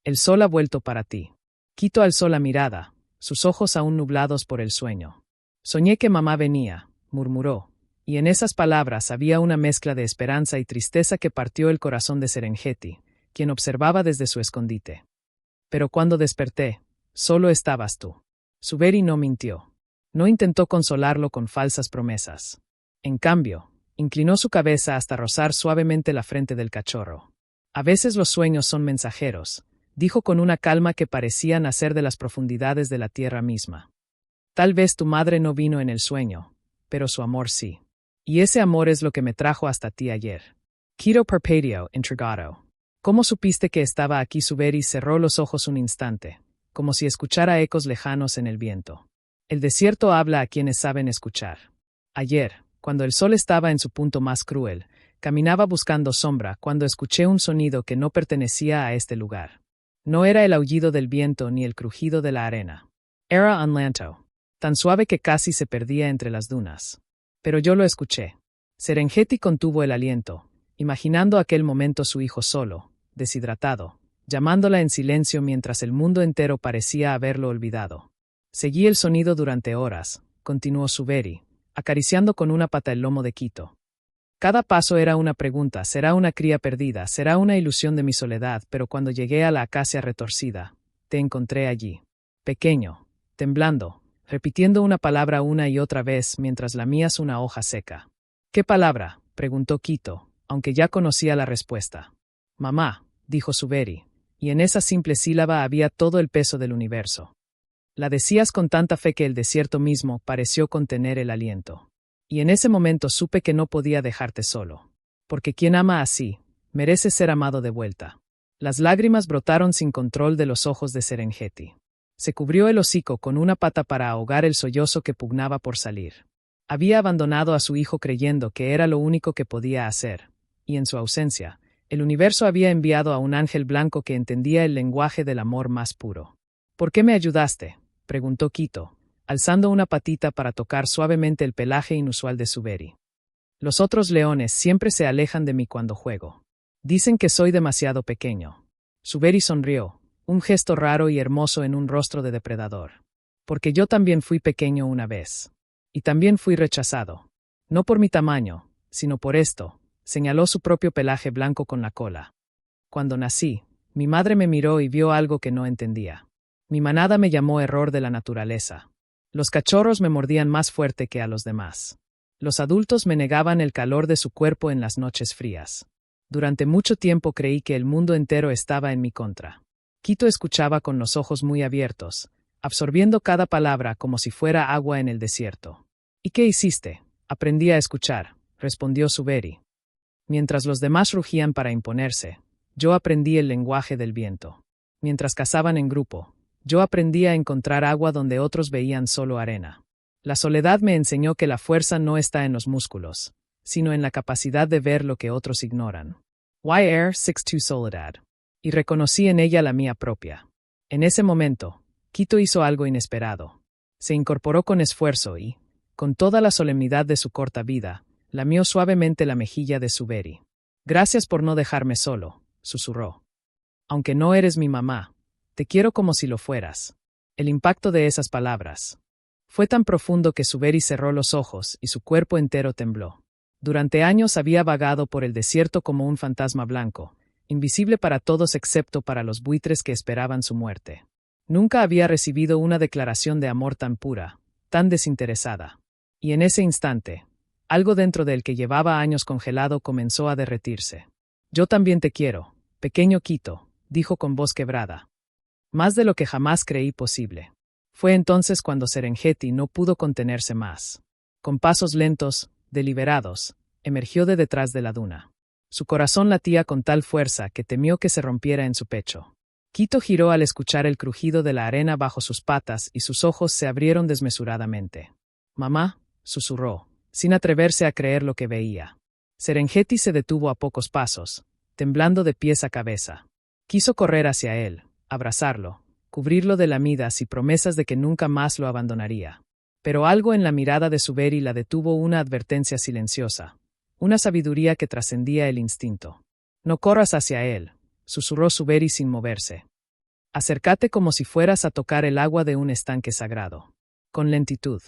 «El sol ha vuelto para ti». Quito alzó la mirada, sus ojos aún nublados por el sueño. «Soñé que mamá venía», murmuró, y en esas palabras había una mezcla de esperanza y tristeza que partió el corazón de Serengeti, quien observaba desde su escondite. «Pero cuando desperté, solo estabas tú». Suberi no mintió. No intentó consolarlo con falsas promesas. En cambio, inclinó su cabeza hasta rozar suavemente la frente del cachorro. «A veces los sueños son mensajeros», dijo con una calma que parecía nacer de las profundidades de la tierra misma. «Tal vez tu madre no vino en el sueño, pero su amor sí. Y ese amor es lo que me trajo hasta ti ayer». Quito parpadeó, intrigado. «¿Cómo supiste que estaba aquí?» Suberi cerró los ojos un instante, como si escuchara ecos lejanos en el viento. El desierto habla a quienes saben escuchar. Ayer, cuando el sol estaba en su punto más cruel, caminaba buscando sombra cuando escuché un sonido que no pertenecía a este lugar. No era el aullido del viento ni el crujido de la arena. Era un lamento, tan suave que casi se perdía entre las dunas. Pero yo lo escuché. Serengeti contuvo el aliento, imaginando aquel momento su hijo solo, deshidratado, llamándola en silencio mientras el mundo entero parecía haberlo olvidado. Seguí el sonido durante horas, continuó Suberi, acariciando con una pata el lomo de Quito. Cada paso era una pregunta: ¿será una cría perdida? ¿Será una ilusión de mi soledad? Pero cuando llegué a la acacia retorcida, te encontré allí, pequeño, temblando, repitiendo una palabra una y otra vez mientras lamías una hoja seca. «¿Qué palabra?», preguntó Quito, aunque ya conocía la respuesta. «Mamá», dijo Suberi, y en esa simple sílaba había todo el peso del universo. La decías con tanta fe que el desierto mismo pareció contener el aliento. Y en ese momento supe que no podía dejarte solo. Porque quien ama así, merece ser amado de vuelta. Las lágrimas brotaron sin control de los ojos de Serengeti. Se cubrió el hocico con una pata para ahogar el sollozo que pugnaba por salir. Había abandonado a su hijo creyendo que era lo único que podía hacer, y en su ausencia, el universo había enviado a un ángel blanco que entendía el lenguaje del amor más puro. «¿Por qué me ayudaste?», preguntó Quito, alzando una patita para tocar suavemente el pelaje inusual de Suberi. «Los otros leones siempre se alejan de mí cuando juego. Dicen que soy demasiado pequeño». Suberi sonrió, un gesto raro y hermoso en un rostro de depredador. «Porque yo también fui pequeño una vez. Y también fui rechazado. No por mi tamaño, sino por esto», señaló su propio pelaje blanco con la cola. «Cuando nací, mi madre me miró y vio algo que no entendía. Mi manada me llamó error de la naturaleza. Los cachorros me mordían más fuerte que a los demás. Los adultos me negaban el calor de su cuerpo en las noches frías. Durante mucho tiempo creí que el mundo entero estaba en mi contra». Quito escuchaba con los ojos muy abiertos, absorbiendo cada palabra como si fuera agua en el desierto. «¿Y qué hiciste?». «Aprendí a escuchar», respondió Suberi. «Mientras los demás rugían para imponerse, yo aprendí el lenguaje del viento. Mientras cazaban en grupo, yo aprendí a encontrar agua donde otros veían solo arena. La soledad me enseñó que la fuerza no está en los músculos, sino en la capacidad de ver lo que otros ignoran. YR62 Soledad. Y reconocí en ella la mía propia. En ese momento, Quito hizo algo inesperado. Se incorporó con esfuerzo y, con toda la solemnidad de su corta vida, lamió suavemente la mejilla de Suberi. «Gracias por no dejarme solo», susurró. «Aunque no eres mi mamá, te quiero como si lo fueras». El impacto de esas palabras. Fue tan profundo que Suberi cerró los ojos y su cuerpo entero tembló. Durante años había vagado por el desierto como un fantasma blanco, invisible para todos excepto para los buitres que esperaban su muerte. Nunca había recibido una declaración de amor tan pura, tan desinteresada. Y en ese instante, algo dentro de él que llevaba años congelado comenzó a derretirse. «Yo también te quiero, pequeño Quito», dijo con voz quebrada. Más de lo que jamás creí posible. Fue entonces cuando Serengeti no pudo contenerse más. Con pasos lentos, deliberados, emergió de detrás de la duna. Su corazón latía con tal fuerza que temió que se rompiera en su pecho. Quito giró al escuchar el crujido de la arena bajo sus patas y sus ojos se abrieron desmesuradamente. «Mamá», susurró, sin atreverse a creer lo que veía. Serengeti se detuvo a pocos pasos, temblando de pies a cabeza. Quiso correr hacia él, abrazarlo, cubrirlo de lamidas y promesas de que nunca más lo abandonaría. Pero algo en la mirada de Suberi la detuvo, una advertencia silenciosa, una sabiduría que trascendía el instinto. «No corras hacia él», susurró Suberi sin moverse. «Acércate como si fueras a tocar el agua de un estanque sagrado. Con lentitud.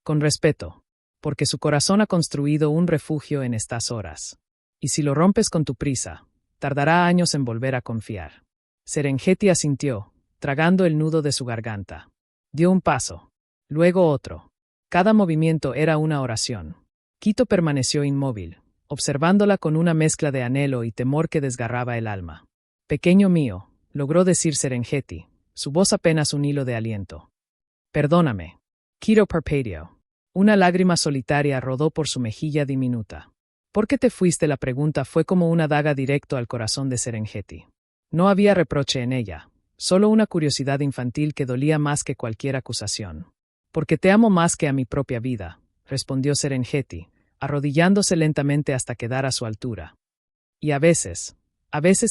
Con respeto. Porque su corazón ha construido un refugio en estas horas. Y si lo rompes con tu prisa, tardará años en volver a confiar». Serengeti asintió, tragando el nudo de su garganta. Dio un paso. Luego otro. Cada movimiento era una oración. Quito permaneció inmóvil, observándola con una mezcla de anhelo y temor que desgarraba el alma. «Pequeño mío», logró decir Serengeti, su voz apenas un hilo de aliento. «Perdóname». Quito parpadeó. Una lágrima solitaria rodó por su mejilla diminuta. «¿Por qué te fuiste?». La pregunta fue como una daga directo al corazón de Serengeti. No había reproche en ella, solo una curiosidad infantil que dolía más que cualquier acusación. «Porque te amo más que a mi propia vida», respondió Serengeti, arrodillándose lentamente hasta quedar a su altura. «Y a veces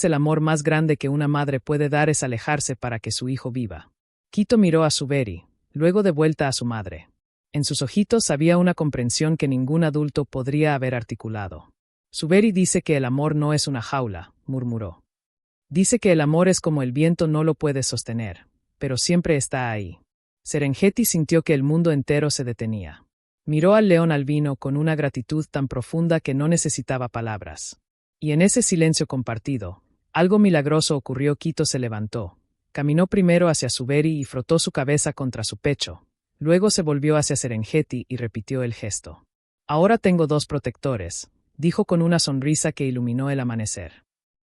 el amor más grande que una madre puede dar es alejarse para que su hijo viva». Quito miró a Suberi, luego de vuelta a su madre. En sus ojitos había una comprensión que ningún adulto podría haber articulado. «Suberi dice que el amor no es una jaula», murmuró. «Dice que el amor es como el viento, no lo puedes sostener, pero siempre está ahí». Serengeti sintió que el mundo entero se detenía. Miró al león albino con una gratitud tan profunda que no necesitaba palabras. Y en ese silencio compartido, algo milagroso ocurrió. Quito se levantó, caminó primero hacia Suberi y frotó su cabeza contra su pecho. Luego se volvió hacia Serengeti y repitió el gesto. «Ahora tengo 2 protectores», dijo con una sonrisa que iluminó el amanecer.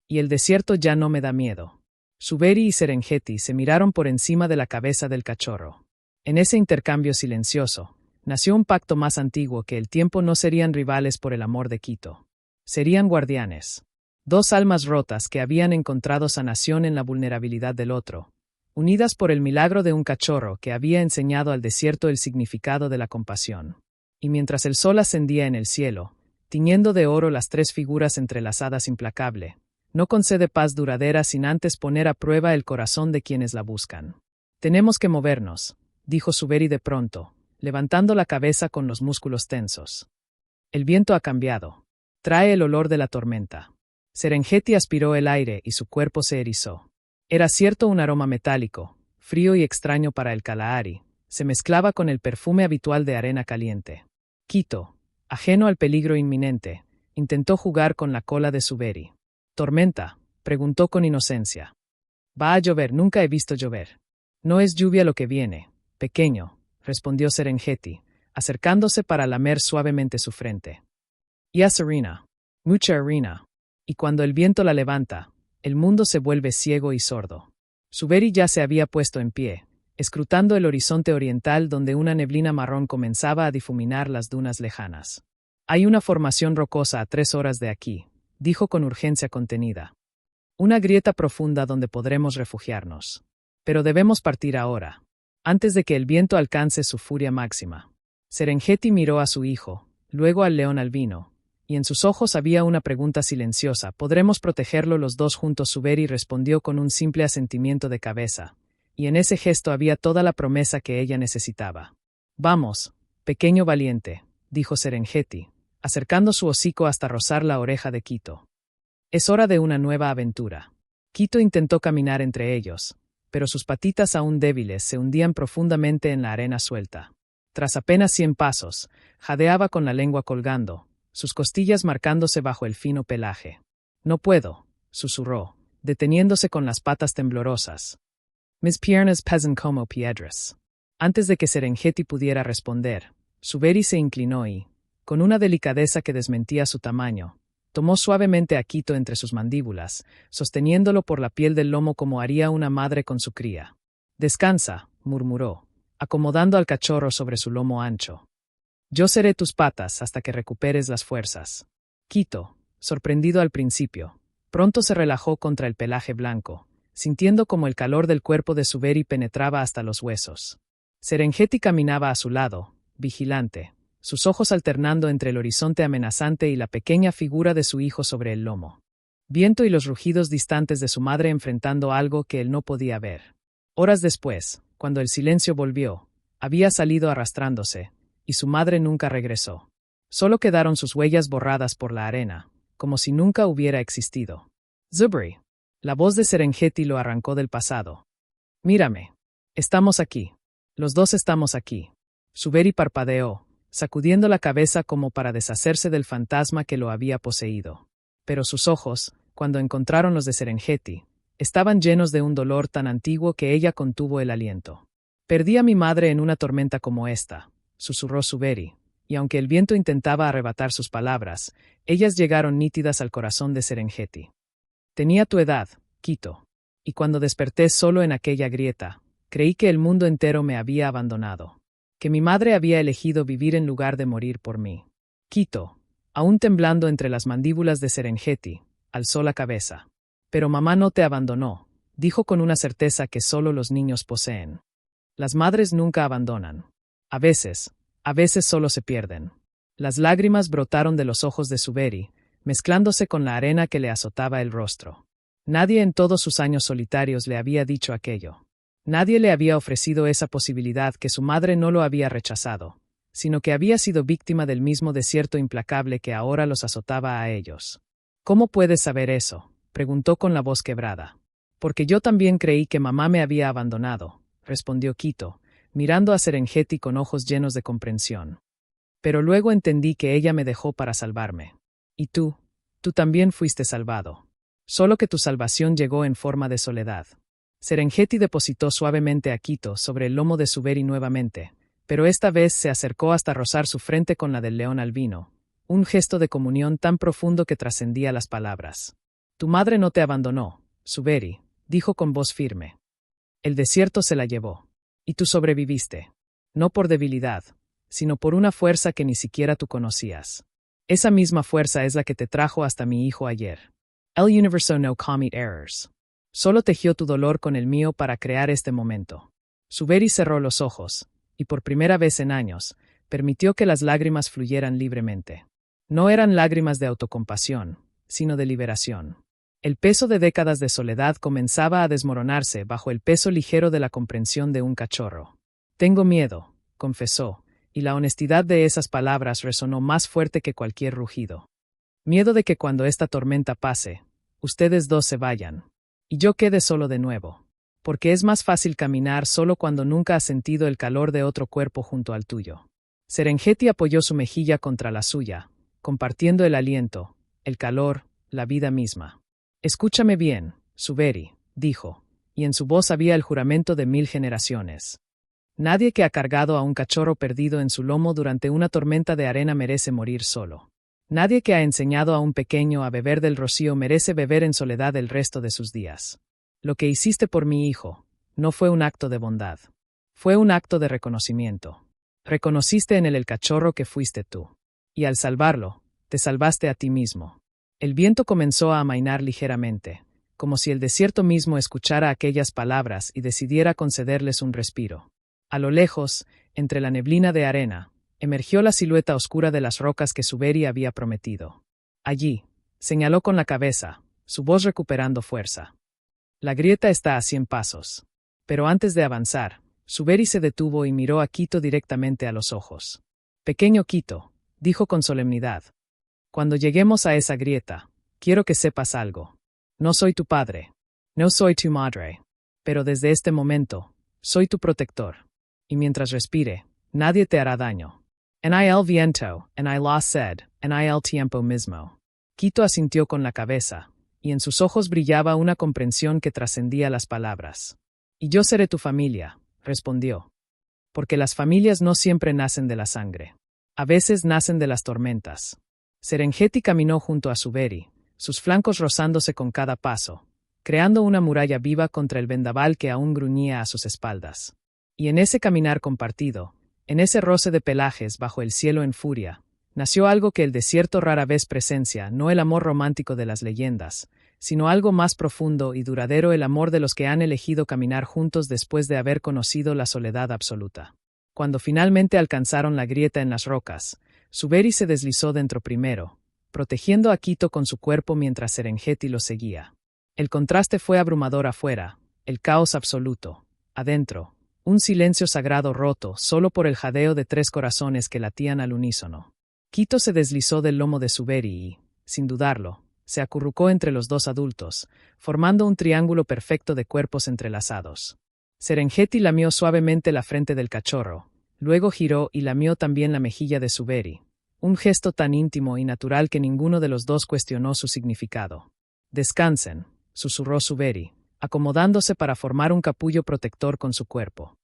«Y el desierto ya no me da miedo». Suberi y Serengeti se miraron por encima de la cabeza del cachorro. En ese intercambio silencioso, nació un pacto más antiguo que el tiempo. No serían rivales por el amor de Quito. Serían guardianes. 2 almas rotas que habían encontrado sanación en la vulnerabilidad del otro, unidas por el milagro de un cachorro que había enseñado al desierto el significado de la compasión. Y mientras el sol ascendía en el cielo, tiñendo de oro las 3 figuras entrelazadas implacable, no concede paz duradera sin antes poner a prueba el corazón de quienes la buscan. «Tenemos que movernos», dijo Suberi de pronto, levantando la cabeza con los músculos tensos. «El viento ha cambiado. Trae el olor de la tormenta». Serengeti aspiró el aire y su cuerpo se erizó. Era cierto, un aroma metálico, frío y extraño para el Kalahari, se mezclaba con el perfume habitual de arena caliente. Quito, ajeno al peligro inminente, intentó jugar con la cola de Suberi. «¿Tormenta?», preguntó con inocencia. «Va a llover, nunca he visto llover». «No es lluvia lo que viene, pequeño», respondió Serengeti, acercándose para lamer suavemente su frente. «Y es arena, mucha arena. Y cuando el viento la levanta, el mundo se vuelve ciego y sordo». Suberi ya se había puesto en pie, escrutando el horizonte oriental donde una neblina marrón comenzaba a difuminar las dunas lejanas. «Hay una formación rocosa a 3 horas de aquí», dijo con urgencia contenida. «Una grieta profunda donde podremos refugiarnos. Pero debemos partir ahora, antes de que el viento alcance su furia máxima». Serengeti miró a su hijo, luego al león albino, y en sus ojos había una pregunta silenciosa. «¿Podremos protegerlo los 2 juntos?». Suberi respondió con un simple asentimiento de cabeza, y en ese gesto había toda la promesa que ella necesitaba. «Vamos, pequeño valiente», dijo Serengeti, acercando su hocico hasta rozar la oreja de Quito. «Es hora de una nueva aventura». Quito intentó caminar entre ellos, pero sus patitas aún débiles se hundían profundamente en la arena suelta. Tras apenas 100 pasos, jadeaba con la lengua colgando, sus costillas marcándose bajo el fino pelaje. No puedo, susurró, deteniéndose con las patas temblorosas. Mis piernas pesan como piedras. Antes de que Serengeti pudiera responder, Suberi se inclinó y, con una delicadeza que desmentía su tamaño, tomó suavemente a Quito entre sus mandíbulas, sosteniéndolo por la piel del lomo como haría una madre con su cría. Descansa, murmuró, acomodando al cachorro sobre su lomo ancho. Yo seré tus patas hasta que recuperes las fuerzas. Quito, sorprendido al principio, pronto se relajó contra el pelaje blanco, sintiendo como el calor del cuerpo de Suberi penetraba hasta los huesos. Serengeti caminaba a su lado, vigilante, sus ojos alternando entre el horizonte amenazante y la pequeña figura de su hijo sobre el lomo. Viento y los rugidos distantes de su madre enfrentando algo que él no podía ver. Horas después, cuando el silencio volvió, había salido arrastrándose, y su madre nunca regresó. Solo quedaron sus huellas borradas por la arena, como si nunca hubiera existido. Zubri. La voz de Serengeti lo arrancó del pasado. Mírame. Estamos aquí. Los dos estamos aquí. Suberi parpadeó, sacudiendo la cabeza como para deshacerse del fantasma que lo había poseído. Pero sus ojos, cuando encontraron los de Serengeti, estaban llenos de un dolor tan antiguo que ella contuvo el aliento. Perdí a mi madre en una tormenta como esta, susurró Suberi, y aunque el viento intentaba arrebatar sus palabras, ellas llegaron nítidas al corazón de Serengeti. Tenía tu edad, Quito, y cuando desperté solo en aquella grieta, creí que el mundo entero me había abandonado, que mi madre había elegido vivir en lugar de morir por mí. Quito, aún temblando entre las mandíbulas de Serengeti, alzó la cabeza. Pero mamá no te abandonó, dijo con una certeza que solo los niños poseen. Las madres nunca abandonan. A veces solo se pierden. Las lágrimas brotaron de los ojos de Suberi, mezclándose con la arena que le azotaba el rostro. Nadie en todos sus años solitarios le había dicho aquello. Nadie le había ofrecido esa posibilidad que su madre no lo había rechazado, sino que había sido víctima del mismo desierto implacable que ahora los azotaba a ellos. ¿Cómo puedes saber eso?, preguntó con la voz quebrada. Porque yo también creí que mamá me había abandonado, respondió Quito, mirando a Serengeti con ojos llenos de comprensión. Pero luego entendí que ella me dejó para salvarme. Y tú también fuiste salvado. Solo que tu salvación llegó en forma de soledad. Serengeti depositó suavemente a Quito sobre el lomo de Suberi nuevamente, pero esta vez se acercó hasta rozar su frente con la del león albino, un gesto de comunión tan profundo que trascendía las palabras. Tu madre no te abandonó, Suberi, dijo con voz firme. El desierto se la llevó. Y tú sobreviviste. No por debilidad, sino por una fuerza que ni siquiera tú conocías. Esa misma fuerza es la que te trajo hasta mi hijo ayer. El universo no comete errors. Solo tejió tu dolor con el mío para crear este momento. Suberi cerró los ojos, y por primera vez en años, permitió que las lágrimas fluyeran libremente. No eran lágrimas de autocompasión, sino de liberación. El peso de décadas de soledad comenzaba a desmoronarse bajo el peso ligero de la comprensión de un cachorro. Tengo miedo, confesó, y la honestidad de esas palabras resonó más fuerte que cualquier rugido. Miedo de que cuando esta tormenta pase, ustedes dos se vayan, y yo quede solo de nuevo. Porque es más fácil caminar solo cuando nunca has sentido el calor de otro cuerpo junto al tuyo. Serengeti apoyó su mejilla contra la suya, compartiendo el aliento, el calor, la vida misma. Escúchame bien, Suberi, dijo, y en su voz había el juramento de 1000 generaciones. Nadie que ha cargado a un cachorro perdido en su lomo durante una tormenta de arena merece morir solo. Nadie que ha enseñado a un pequeño a beber del rocío merece beber en soledad el resto de sus días. Lo que hiciste por mi hijo no fue un acto de bondad. Fue un acto de reconocimiento. Reconociste en él el cachorro que fuiste tú. Y al salvarlo, te salvaste a ti mismo. El viento comenzó a amainar ligeramente, como si el desierto mismo escuchara aquellas palabras y decidiera concederles un respiro. A lo lejos, entre la neblina de arena, emergió la silueta oscura de las rocas que Suberi había prometido. Allí, señaló con la cabeza, su voz recuperando fuerza. La grieta está a 100 pasos. Pero antes de avanzar, Suberi se detuvo y miró a Quito directamente a los ojos. Pequeño Quito, dijo con solemnidad. Cuando lleguemos a esa grieta, quiero que sepas algo. No soy tu padre. No soy tu madre. Pero desde este momento, soy tu protector. Y mientras respire, Nadie te hará daño. En el viento, en la sed, en el tiempo mismo. Quito asintió con la cabeza, y en sus ojos brillaba una comprensión que trascendía las palabras. Y yo seré tu familia, respondió. Porque las familias no siempre nacen de la sangre. A veces nacen de las tormentas. Serengeti caminó junto a Suberi, sus flancos rozándose con cada paso, creando una muralla viva contra el vendaval que aún gruñía a sus espaldas. Y en ese caminar compartido, en ese roce de pelajes bajo el cielo en furia, nació algo que el desierto rara vez presencia, no el amor romántico de las leyendas, sino algo más profundo y duradero, el amor de los que han elegido caminar juntos después de haber conocido la soledad absoluta. Cuando finalmente alcanzaron la grieta en las rocas, Suberi se deslizó dentro primero, protegiendo a Quito con su cuerpo mientras Serengeti lo seguía. El contraste fue abrumador afuera, el caos absoluto. Adentro, un silencio sagrado roto solo por el jadeo de 3 corazones que latían al unísono. Quito se deslizó del lomo de Suberi y, sin dudarlo, se acurrucó entre los 2 adultos, formando un triángulo perfecto de cuerpos entrelazados. Serengeti lamió suavemente la frente del cachorro, luego giró y lamió también la mejilla de Suberi, un gesto tan íntimo y natural que ninguno de los 2 cuestionó su significado. «Descansen», susurró Suberi, acomodándose para formar un capullo protector con su cuerpo.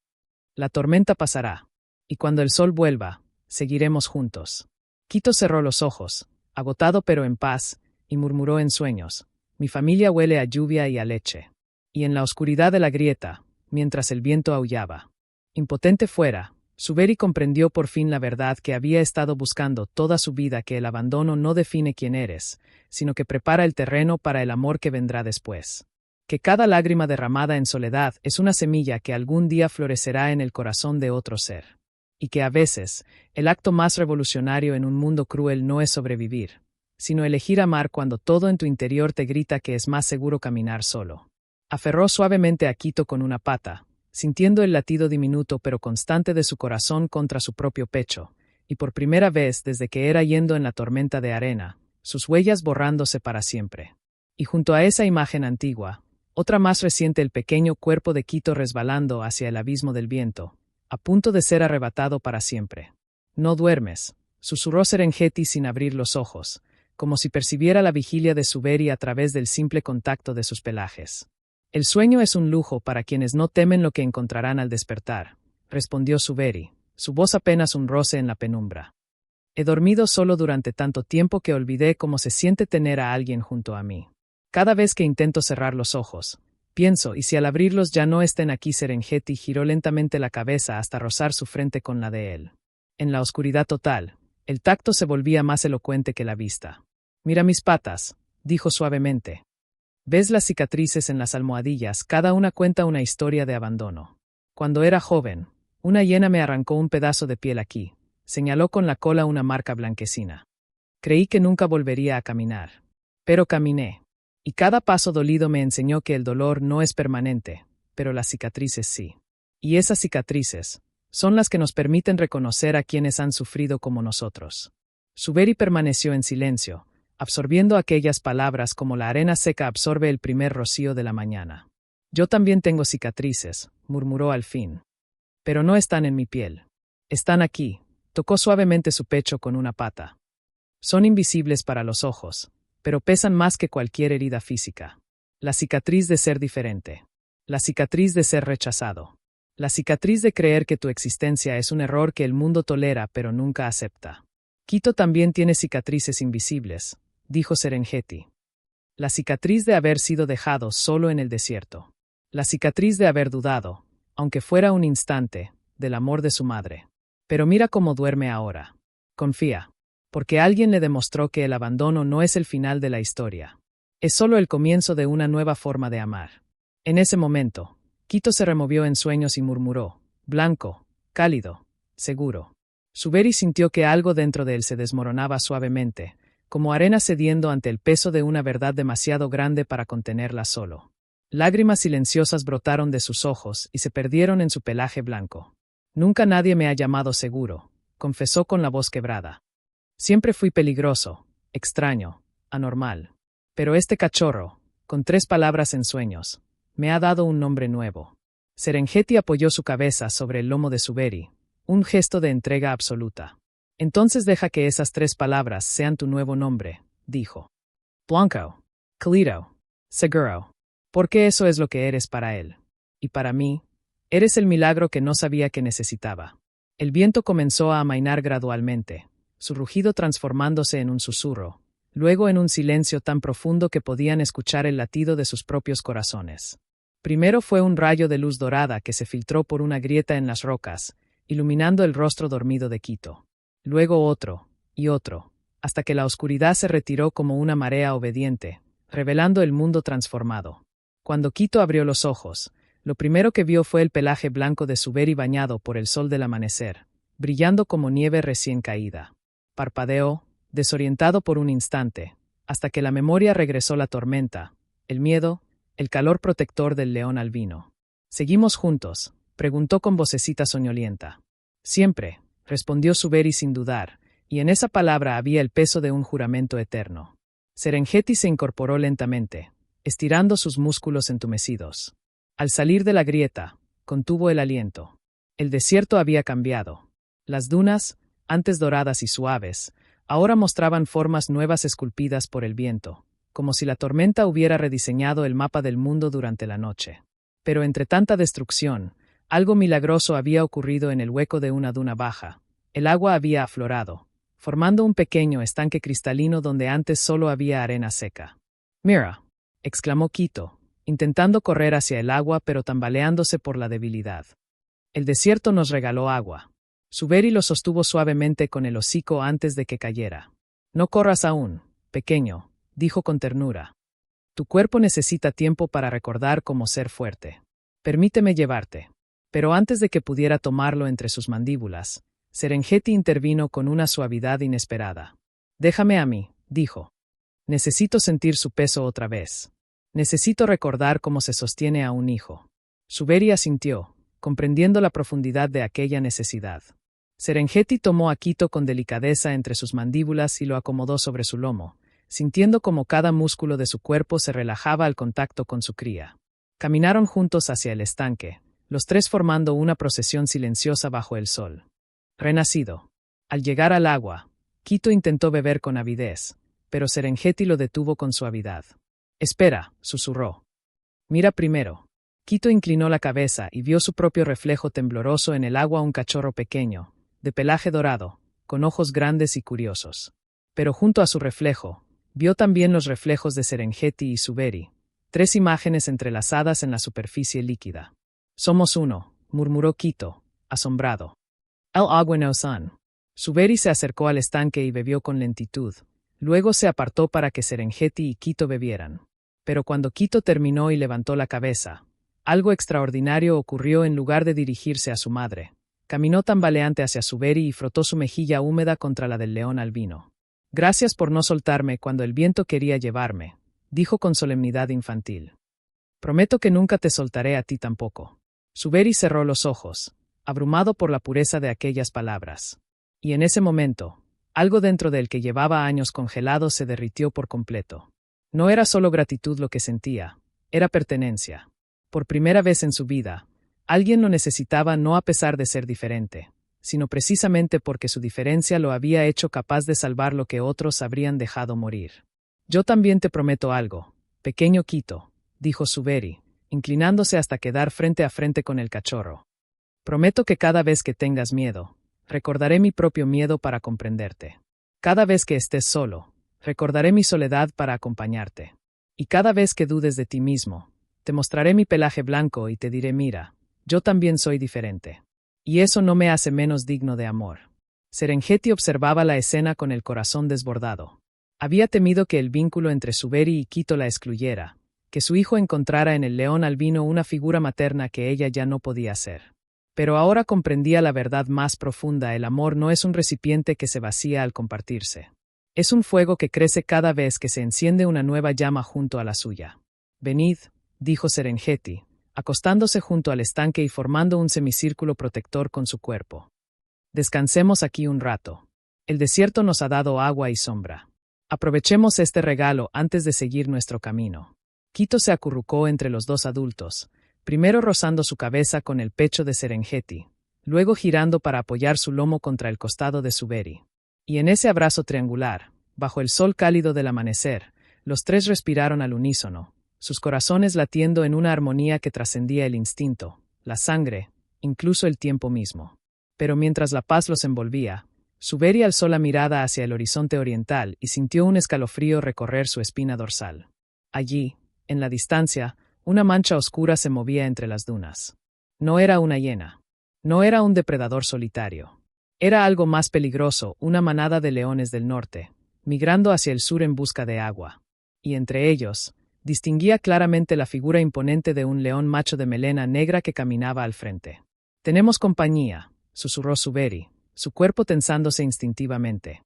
«La tormenta pasará, y cuando el sol vuelva, seguiremos juntos». Quito cerró los ojos, agotado pero en paz, y murmuró en sueños: «Mi familia huele a lluvia y a leche». Y en la oscuridad de la grieta, mientras el viento aullaba, impotente fuera, Suberi comprendió por fin la verdad que había estado buscando toda su vida, que el abandono no define quién eres, sino que prepara el terreno para el amor que vendrá después. Que cada lágrima derramada en soledad es una semilla que algún día florecerá en el corazón de otro ser. Y que a veces, el acto más revolucionario en un mundo cruel no es sobrevivir, sino elegir amar cuando todo en tu interior te grita que es más seguro caminar solo. Aferró suavemente a Quito con una pata, sintiendo el latido diminuto pero constante de su corazón contra su propio pecho, y por primera vez desde que era yendo en la tormenta de arena, sus huellas borrándose para siempre. Y junto a esa imagen antigua, otra más reciente, el pequeño cuerpo de Quito resbalando hacia el abismo del viento, a punto de ser arrebatado para siempre. «No duermes», susurró Serengeti sin abrir los ojos, como si percibiera la vigilia de Suberi a través del simple contacto de sus pelajes. «El sueño es un lujo para quienes no temen lo que encontrarán al despertar», respondió Suberi, su voz apenas un roce en la penumbra. «He dormido solo durante tanto tiempo que olvidé cómo se siente tener a alguien junto a mí. Cada vez que intento cerrar los ojos, pienso, ¿y si al abrirlos ya no estén aquí?» Serengeti giró lentamente la cabeza hasta rozar su frente con la de él. En la oscuridad total, el tacto se volvía más elocuente que la vista. «Mira mis patas», dijo suavemente. «¿Ves las cicatrices en las almohadillas? Cada una cuenta una historia de abandono. Cuando era joven, una hiena me arrancó un pedazo de piel aquí», señaló con la cola una marca blanquecina. «Creí que nunca volvería a caminar. Pero caminé. Y cada paso dolido me enseñó que el dolor no es permanente, pero las cicatrices sí. Y esas cicatrices son las que nos permiten reconocer a quienes han sufrido como nosotros». Suberi permaneció en silencio, absorbiendo aquellas palabras como la arena seca absorbe el primer rocío de la mañana. «Yo también tengo cicatrices», murmuró al fin. «Pero no están en mi piel. Están aquí», tocó suavemente su pecho con una pata. «Son invisibles para los ojos, pero pesan más que cualquier herida física. La cicatriz de ser diferente. La cicatriz de ser rechazado. La cicatriz de creer que tu existencia es un error que el mundo tolera pero nunca acepta». «Quito también tiene cicatrices invisibles», dijo Serengeti. «La cicatriz de haber sido dejado solo en el desierto. La cicatriz de haber dudado, aunque fuera un instante, del amor de su madre. Pero mira cómo duerme ahora. Confía. Porque alguien le demostró que el abandono no es el final de la historia. Es solo el comienzo de una nueva forma de amar». En ese momento, Quito se removió en sueños y murmuró: «Blanco, cálido, seguro». Suberi sintió que algo dentro de él se desmoronaba suavemente, como arena cediendo ante el peso de una verdad demasiado grande para contenerla solo. Lágrimas silenciosas brotaron de sus ojos y se perdieron en su pelaje blanco. «Nunca nadie me ha llamado seguro», confesó con la voz quebrada. «Siempre fui peligroso, extraño, anormal. Pero este cachorro, con 3 palabras en sueños, me ha dado un nombre nuevo». Serengeti apoyó su cabeza sobre el lomo de Suberi, un gesto de entrega absoluta. Entonces deja que esas 3 palabras sean tu nuevo nombre, dijo. Blanco, Calito, seguro. Porque eso es lo que eres para él. Y para mí, eres el milagro que no sabía que necesitaba. El viento comenzó a amainar gradualmente, su rugido transformándose en un susurro, luego en un silencio tan profundo que podían escuchar el latido de sus propios corazones. Primero fue un rayo de luz dorada que se filtró por una grieta en las rocas, iluminando el rostro dormido de Quito. Luego otro, y otro, hasta que la oscuridad se retiró como una marea obediente, revelando el mundo transformado. Cuando Quito abrió los ojos, lo primero que vio fue el pelaje blanco de Suberi bañado por el sol del amanecer, brillando como nieve recién caída. Parpadeó, desorientado por un instante, hasta que la memoria regresó la tormenta, el miedo, el calor protector del león albino. ¿Seguimos juntos?, preguntó con vocecita soñolienta. Siempre, respondió Suberi sin dudar, y en esa palabra había el peso de un juramento eterno. Serengeti se incorporó lentamente, estirando sus músculos entumecidos. Al salir de la grieta, contuvo el aliento. El desierto había cambiado. Las dunas, antes doradas y suaves, ahora mostraban formas nuevas esculpidas por el viento, como si la tormenta hubiera rediseñado el mapa del mundo durante la noche. Pero entre tanta destrucción, algo milagroso había ocurrido en el hueco de una duna baja. El agua había aflorado, formando un pequeño estanque cristalino donde antes solo había arena seca. «Mira», exclamó Quito, intentando correr hacia el agua pero tambaleándose por la debilidad. «El desierto nos regaló agua». Suberi lo sostuvo suavemente con el hocico antes de que cayera. «No corras aún, pequeño», dijo con ternura. «Tu cuerpo necesita tiempo para recordar cómo ser fuerte. Permíteme llevarte». Pero antes de que pudiera tomarlo entre sus mandíbulas, Serengeti intervino con una suavidad inesperada. «Déjame a mí», dijo. «Necesito sentir su peso otra vez. Necesito recordar cómo se sostiene a un hijo». Suberi asintió, comprendiendo la profundidad de aquella necesidad. Serengeti tomó a Quito con delicadeza entre sus mandíbulas y lo acomodó sobre su lomo, sintiendo como cada músculo de su cuerpo se relajaba al contacto con su cría. Caminaron juntos hacia el estanque, los 3 formando una procesión silenciosa bajo el sol. Renacido. Al llegar al agua, Quito intentó beber con avidez, pero Serengeti lo detuvo con suavidad. «Espera», susurró. «Mira primero». Quito inclinó la cabeza y vio su propio reflejo tembloroso en el agua, un cachorro pequeño, de pelaje dorado, con ojos grandes y curiosos. Pero junto a su reflejo, vio también los reflejos de Serengeti y Suberi, 3 imágenes entrelazadas en la superficie líquida. «Somos uno», murmuró Quito, asombrado. «El agua no son». Suberi se acercó al estanque y bebió con lentitud. Luego se apartó para que Serengeti y Quito bebieran. Pero cuando Quito terminó y levantó la cabeza, algo extraordinario ocurrió. En lugar de dirigirse a su madre, caminó tambaleante hacia Suberi y frotó su mejilla húmeda contra la del león albino. «Gracias por no soltarme cuando el viento quería llevarme», dijo con solemnidad infantil. «Prometo que nunca te soltaré a ti tampoco». Suberi cerró los ojos, abrumado por la pureza de aquellas palabras. Y en ese momento, algo dentro de él que llevaba años congelado se derritió por completo. No era solo gratitud lo que sentía, era pertenencia. Por primera vez en su vida, alguien lo necesitaba, no a pesar de ser diferente, sino precisamente porque su diferencia lo había hecho capaz de salvar lo que otros habrían dejado morir. «Yo también te prometo algo, pequeño Quito», dijo Suberi, inclinándose hasta quedar frente a frente con el cachorro. «Prometo que cada vez que tengas miedo, recordaré mi propio miedo para comprenderte. Cada vez que estés solo, recordaré mi soledad para acompañarte. Y cada vez que dudes de ti mismo, te mostraré mi pelaje blanco y te diré: mira, yo también soy diferente. Y eso no me hace menos digno de amor». Serengeti observaba la escena con el corazón desbordado. Había temido que el vínculo entre Suberi y Quito la excluyera, que su hijo encontrara en el león albino una figura materna que ella ya no podía ser. Pero ahora comprendía la verdad más profunda: el amor no es un recipiente que se vacía al compartirse. Es un fuego que crece cada vez que se enciende una nueva llama junto a la suya. «Venid», dijo Serengeti, acostándose junto al estanque y formando un semicírculo protector con su cuerpo. «Descansemos aquí un rato. El desierto nos ha dado agua y sombra. Aprovechemos este regalo antes de seguir nuestro camino». Quito se acurrucó entre los 2 adultos, primero rozando su cabeza con el pecho de Serengeti, luego girando para apoyar su lomo contra el costado de Suberi. Y en ese abrazo triangular, bajo el sol cálido del amanecer, los tres respiraron al unísono, sus corazones latiendo en una armonía que trascendía el instinto, la sangre, incluso el tiempo mismo. Pero mientras la paz los envolvía, Suberi alzó la mirada hacia el horizonte oriental y sintió un escalofrío recorrer su espina dorsal. Allí, en la distancia, una mancha oscura se movía entre las dunas. No era una hiena. No era un depredador solitario. Era algo más peligroso, una manada de leones del norte, migrando hacia el sur en busca de agua. Y entre ellos, distinguía claramente la figura imponente de un león macho de melena negra que caminaba al frente. «Tenemos compañía», susurró Suberi, su cuerpo tensándose instintivamente.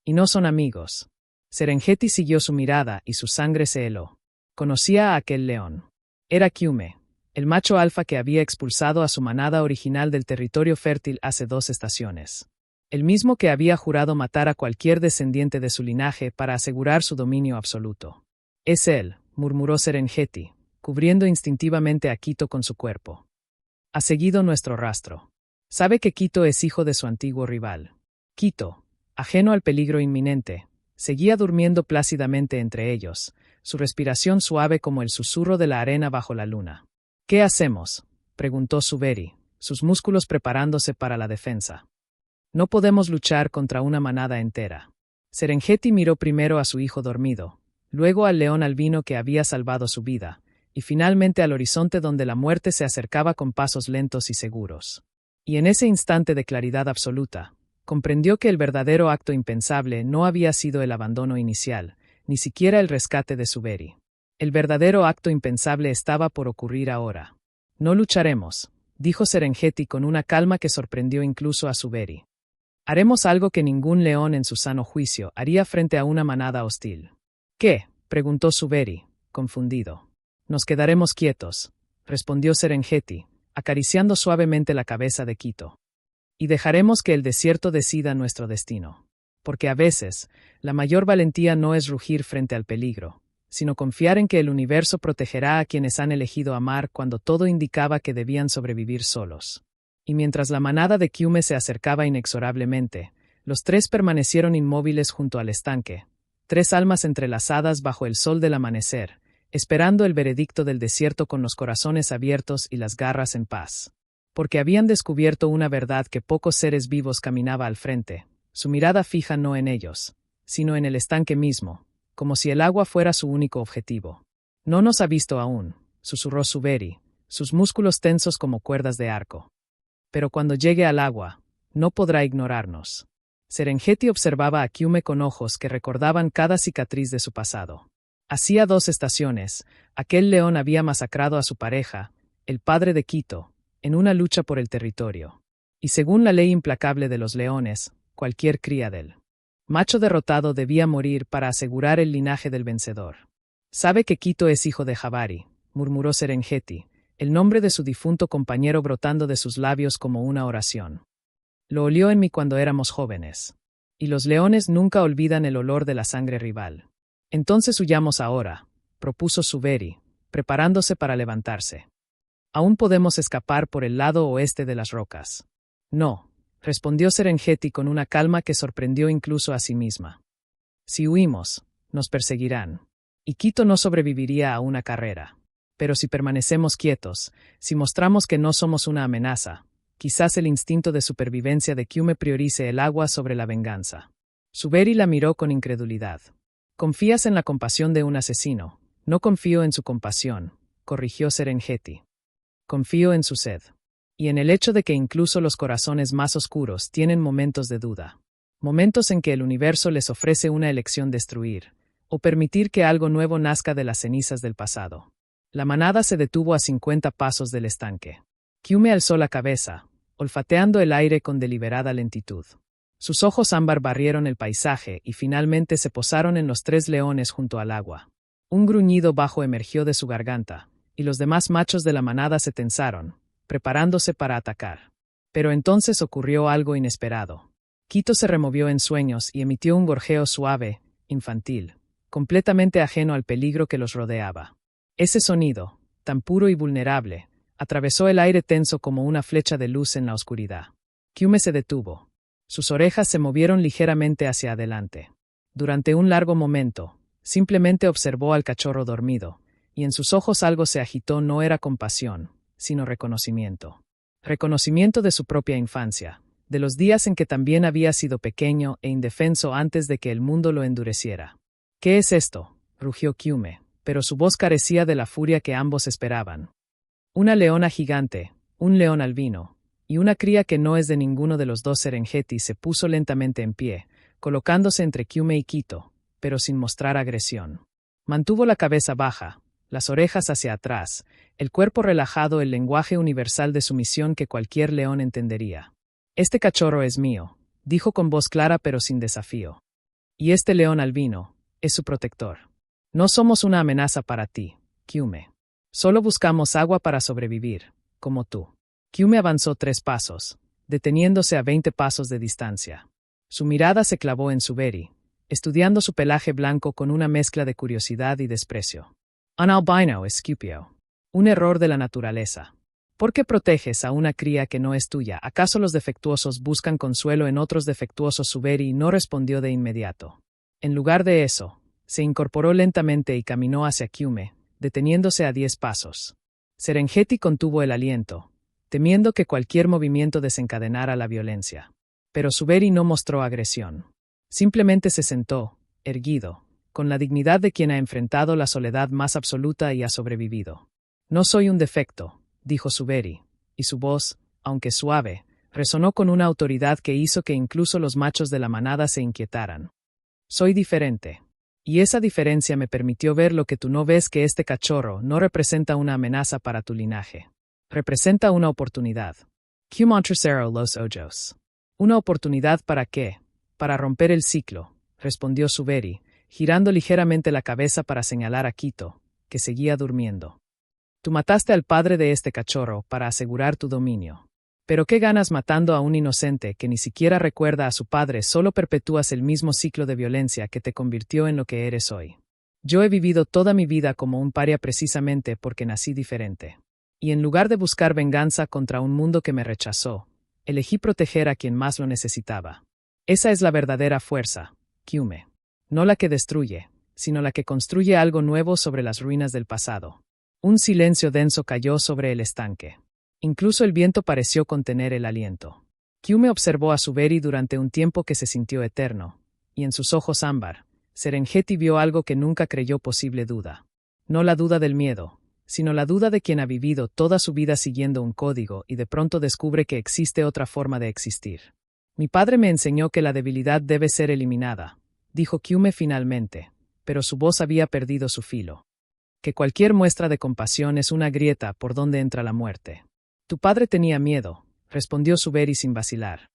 «Y no son amigos». Serengeti siguió su mirada y su sangre se heló. Conocía a aquel león. Era Kyume, el macho alfa que había expulsado a su manada original del territorio fértil hace 2 estaciones. El mismo que había jurado matar a cualquier descendiente de su linaje para asegurar su dominio absoluto. «Es él», murmuró Serengeti, cubriendo instintivamente a Quito con su cuerpo. «Ha seguido nuestro rastro. Sabe que Quito es hijo de su antiguo rival». Quito, ajeno al peligro inminente, seguía durmiendo plácidamente entre ellos, su respiración suave como el susurro de la arena bajo la luna. «¿Qué hacemos?», preguntó Suberi, sus músculos preparándose para la defensa. «No podemos luchar contra una manada entera». Serengeti miró primero a su hijo dormido, luego al león albino que había salvado su vida, y finalmente al horizonte donde la muerte se acercaba con pasos lentos y seguros. Y en ese instante de claridad absoluta, comprendió que el verdadero acto impensable no había sido el abandono inicial, ni siquiera el rescate de Suberi. El verdadero acto impensable estaba por ocurrir ahora. «No lucharemos», dijo Serengeti con una calma que sorprendió incluso a Suberi. «Haremos algo que ningún león en su sano juicio haría frente a una manada hostil». «¿Qué?», preguntó Suberi, confundido. «Nos quedaremos quietos», respondió Serengeti, acariciando suavemente la cabeza de Quito. «Y dejaremos que el desierto decida nuestro destino. Porque a veces, la mayor valentía no es rugir frente al peligro, sino confiar en que el universo protegerá a quienes han elegido amar cuando todo indicaba que debían sobrevivir solos». Y mientras la manada de Kyume se acercaba inexorablemente, los tres permanecieron inmóviles junto al estanque, 3 almas entrelazadas bajo el sol del amanecer, esperando el veredicto del desierto con los corazones abiertos y las garras en paz. Porque habían descubierto una verdad que pocos seres vivos caminaba al frente, su mirada fija no en ellos, sino en el estanque mismo, como si el agua fuera su único objetivo. «No nos ha visto aún», susurró Suberi, sus músculos tensos como cuerdas de arco. «Pero cuando llegue al agua, no podrá ignorarnos». Serengeti observaba a Kyume con ojos que recordaban cada cicatriz de su pasado. Hacía 2 estaciones, aquel león había masacrado a su pareja, el padre de Quito, en una lucha por el territorio. Y según la ley implacable de los leones, cualquier cría del macho derrotado debía morir para asegurar el linaje del vencedor. «Sabe que Quito es hijo de Jabari», murmuró Serengeti, el nombre de su difunto compañero brotando de sus labios como una oración. «Lo olió en mí cuando éramos jóvenes. Y los leones nunca olvidan el olor de la sangre rival». «Entonces huyamos ahora», propuso Suberi, preparándose para levantarse. «Aún podemos escapar por el lado oeste de las rocas». «No», respondió Serengeti con una calma que sorprendió incluso a sí misma. «Si huimos, nos perseguirán. Y Quito no sobreviviría a una carrera. Pero si permanecemos quietos, si mostramos que no somos una amenaza, quizás el instinto de supervivencia de Kyume priorice el agua sobre la venganza». Suberi la miró con incredulidad. «Confías en la compasión de un asesino». «No confío en su compasión», corrigió Serengeti. «Confío en su sed. Y en el hecho de que incluso los corazones más oscuros tienen momentos de duda. Momentos en que el universo les ofrece una elección: destruir, o permitir que algo nuevo nazca de las cenizas del pasado». La manada se detuvo a 50 pasos del estanque. Kyume alzó la cabeza, olfateando el aire con deliberada lentitud. Sus ojos ámbar barrieron el paisaje y finalmente se posaron en los 3 leones junto al agua. Un gruñido bajo emergió de su garganta, y los demás machos de la manada se tensaron, preparándose para atacar. Pero entonces ocurrió algo inesperado. Quito se removió en sueños y emitió un gorjeo suave, infantil, completamente ajeno al peligro que los rodeaba. Ese sonido, tan puro y vulnerable, Atravesó el aire tenso como una flecha de luz en la oscuridad. Kyume se detuvo. Sus orejas se movieron ligeramente hacia adelante. Durante un largo momento, simplemente observó al cachorro dormido, y en sus ojos algo se agitó. No era compasión, sino reconocimiento. Reconocimiento de su propia infancia, de los días en que también había sido pequeño e indefenso antes de que el mundo lo endureciera. ¿Qué es esto?, rugió Kyume, pero su voz carecía de la furia que ambos esperaban. Una leona gigante, un león albino, y una cría que no es de ninguno de los dos Serengeti se puso lentamente en pie, colocándose entre Kyume y Kito, pero sin mostrar agresión. Mantuvo la cabeza baja, las orejas hacia atrás, el cuerpo relajado, el lenguaje universal de sumisión que cualquier león entendería. Este cachorro es mío, dijo con voz clara pero sin desafío. Y este león albino es su protector. No somos una amenaza para ti, Kyume. Solo buscamos agua para sobrevivir, como tú. Kyume avanzó 3 pasos, deteniéndose a 20 pasos de distancia. Su mirada se clavó en Suberi, estudiando su pelaje blanco con una mezcla de curiosidad y desprecio. Un albino es Scipio. Un error de la naturaleza. ¿Por qué proteges a una cría que no es tuya? ¿Acaso los defectuosos buscan consuelo en otros defectuosos? Suberi no respondió de inmediato. En lugar de eso, se incorporó lentamente y caminó hacia Kyume, deteniéndose a 10 pasos. Serengeti contuvo el aliento, temiendo que cualquier movimiento desencadenara la violencia. Pero Suberi no mostró agresión. Simplemente se sentó, erguido, con la dignidad de quien ha enfrentado la soledad más absoluta y ha sobrevivido. No soy un defecto, dijo Suberi, y su voz, aunque suave, resonó con una autoridad que hizo que incluso los machos de la manada se inquietaran. Soy diferente. Y esa diferencia me permitió ver lo que tú no ves, que este cachorro no representa una amenaza para tu linaje. Representa una oportunidad. Kumontracero los ojos. ¿Una oportunidad para qué? Para romper el ciclo, respondió Suberi, girando ligeramente la cabeza para señalar a Kito, que seguía durmiendo. Tú mataste al padre de este cachorro para asegurar tu dominio. Pero ¿qué ganas matando a un inocente que ni siquiera recuerda a su padre? Solo perpetúas el mismo ciclo de violencia que te convirtió en lo que eres hoy. Yo he vivido toda mi vida como un paria precisamente porque nací diferente. Y en lugar de buscar venganza contra un mundo que me rechazó, elegí proteger a quien más lo necesitaba. Esa es la verdadera fuerza, Kyume. No la que destruye, sino la que construye algo nuevo sobre las ruinas del pasado. Un silencio denso cayó sobre el estanque. Incluso el viento pareció contener el aliento. Kyume observó a Suberi durante un tiempo que se sintió eterno, y en sus ojos ámbar, Serengeti vio algo que nunca creyó posible: duda. No la duda del miedo, sino la duda de quien ha vivido toda su vida siguiendo un código y de pronto descubre que existe otra forma de existir. Mi padre me enseñó que la debilidad debe ser eliminada, dijo Kyume finalmente, pero su voz había perdido su filo. Que cualquier muestra de compasión es una grieta por donde entra la muerte. Tu padre tenía miedo, respondió Suberi sin vacilar.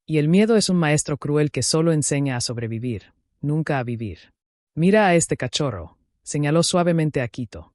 Y el miedo es un maestro cruel que solo enseña a sobrevivir, nunca a vivir. Mira a este cachorro, señaló suavemente a Kito.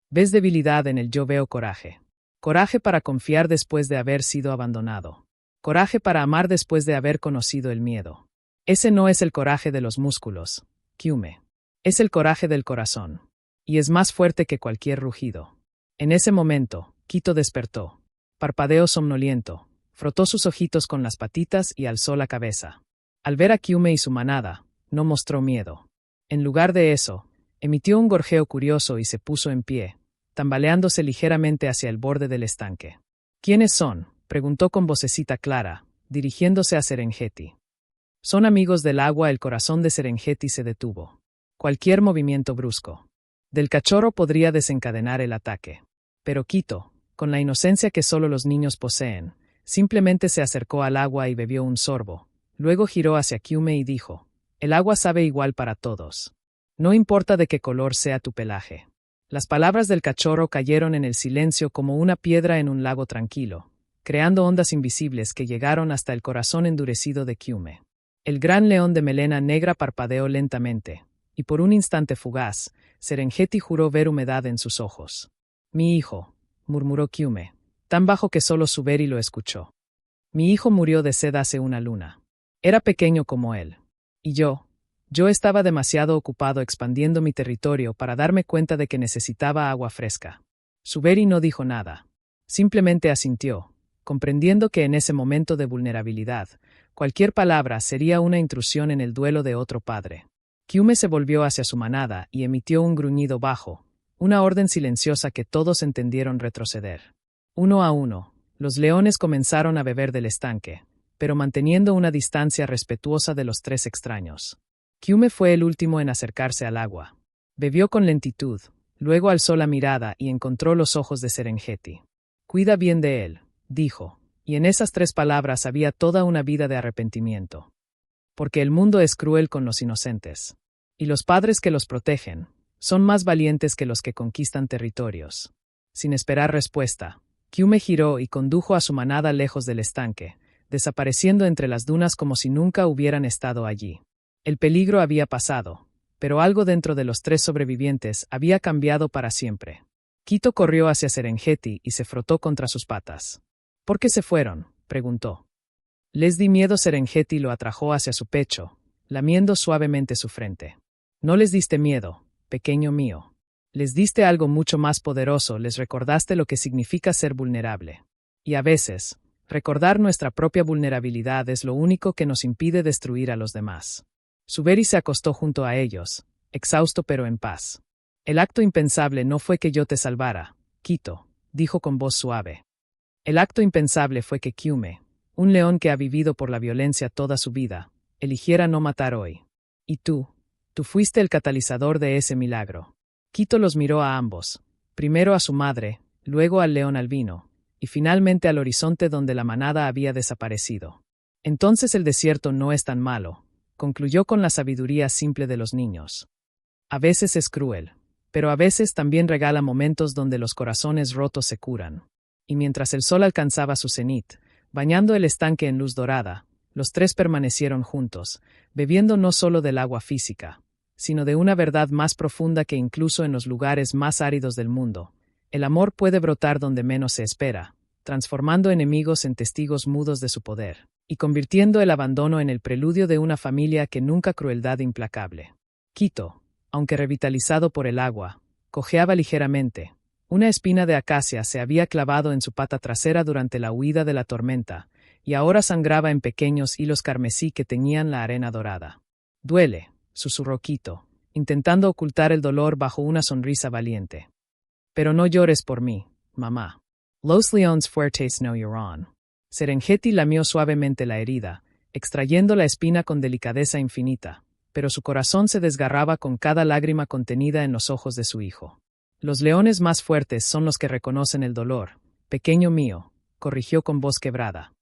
¿Ves debilidad en él? Yo veo coraje. Coraje para confiar después de haber sido abandonado. Coraje para amar después de haber conocido el miedo. Ese no es el coraje de los músculos, Kyume. Es el coraje del corazón. Y es más fuerte que cualquier rugido. En ese momento, Kito despertó. Parpadeó somnoliento, frotó sus ojitos con las patitas y alzó la cabeza. Al ver a Kyume y su manada, no mostró miedo. En lugar de eso, emitió un gorjeo curioso y se puso en pie, tambaleándose ligeramente hacia el borde del estanque. ¿Quiénes son?, preguntó con vocecita clara, dirigiéndose a Serengeti. Son amigos del agua. El corazón de Serengeti se detuvo. Cualquier movimiento brusco del cachorro podría desencadenar el ataque. Pero Kito, con la inocencia que solo los niños poseen, simplemente se acercó al agua y bebió un sorbo. Luego giró hacia Kyume y dijo: el agua sabe igual para todos. No importa de qué color sea tu pelaje. Las palabras del cachorro cayeron en el silencio como una piedra en un lago tranquilo, creando ondas invisibles que llegaron hasta el corazón endurecido de Kyume. El gran león de melena negra parpadeó lentamente, y por un instante fugaz, Serengeti juró ver humedad en sus ojos. Mi hijo, murmuró Kyume, tan bajo que solo Suberi lo escuchó. Mi hijo murió de sed hace una luna. Era pequeño como él. Y yo estaba demasiado ocupado expandiendo mi territorio para darme cuenta de que necesitaba agua fresca. Suberi no dijo nada. Simplemente asintió, comprendiendo que en ese momento de vulnerabilidad, cualquier palabra sería una intrusión en el duelo de otro padre. Kyume se volvió hacia su manada y emitió un gruñido bajo, una orden silenciosa que todos entendieron retroceder. Uno a uno, los leones comenzaron a beber del estanque, pero manteniendo una distancia respetuosa de los tres extraños. Kyume fue el último en acercarse al agua. Bebió con lentitud, luego alzó la mirada y encontró los ojos de Serengeti. «Cuida bien de él», dijo, y en esas tres palabras había toda una vida de arrepentimiento. Porque el mundo es cruel con los inocentes. Y los padres que los protegen son más valientes que los que conquistan territorios. Sin esperar respuesta, Kyume giró y condujo a su manada lejos del estanque, desapareciendo entre las dunas como si nunca hubieran estado allí. El peligro había pasado, pero algo dentro de los tres sobrevivientes había cambiado para siempre. Kito corrió hacia Serengeti y se frotó contra sus patas. «¿Por qué se fueron?», preguntó. «Les di miedo». Serengeti lo atrajo hacia su pecho, lamiendo suavemente su frente. «No les diste miedo, pequeño mío. Les diste algo mucho más poderoso, les recordaste lo que significa ser vulnerable. Y a veces, recordar nuestra propia vulnerabilidad es lo único que nos impide destruir a los demás». Suberi se acostó junto a ellos, exhausto pero en paz. «El acto impensable no fue que yo te salvara, Kito», dijo con voz suave. «El acto impensable fue que Kyume, un león que ha vivido por la violencia toda su vida, eligiera no matar hoy. Y tú fuiste el catalizador de ese milagro». Kito los miró a ambos, primero a su madre, luego al león albino, y finalmente al horizonte donde la manada había desaparecido. «Entonces el desierto no es tan malo», concluyó con la sabiduría simple de los niños. «A veces es cruel, pero a veces también regala momentos donde los corazones rotos se curan». Y mientras el sol alcanzaba su cenit, bañando el estanque en luz dorada, los tres permanecieron juntos, bebiendo no solo del agua física, sino de una verdad más profunda que incluso en los lugares más áridos del mundo. El amor puede brotar donde menos se espera, transformando enemigos en testigos mudos de su poder, y convirtiendo el abandono en el preludio de una familia que nunca crueldad implacable. Kito, aunque revitalizado por el agua, cojeaba ligeramente. Una espina de acacia se había clavado en su pata trasera durante la huida de la tormenta, y ahora sangraba en pequeños hilos carmesí que teñían la arena dorada. «Duele», susurró Kito, intentando ocultar el dolor bajo una sonrisa valiente. «Pero no llores por mí, mamá. Los leones fuertes no lloran». Serengeti lamió suavemente la herida, extrayendo la espina con delicadeza infinita, pero su corazón se desgarraba con cada lágrima contenida en los ojos de su hijo. «Los leones más fuertes son los que reconocen el dolor, pequeño mío», corrigió con voz quebrada.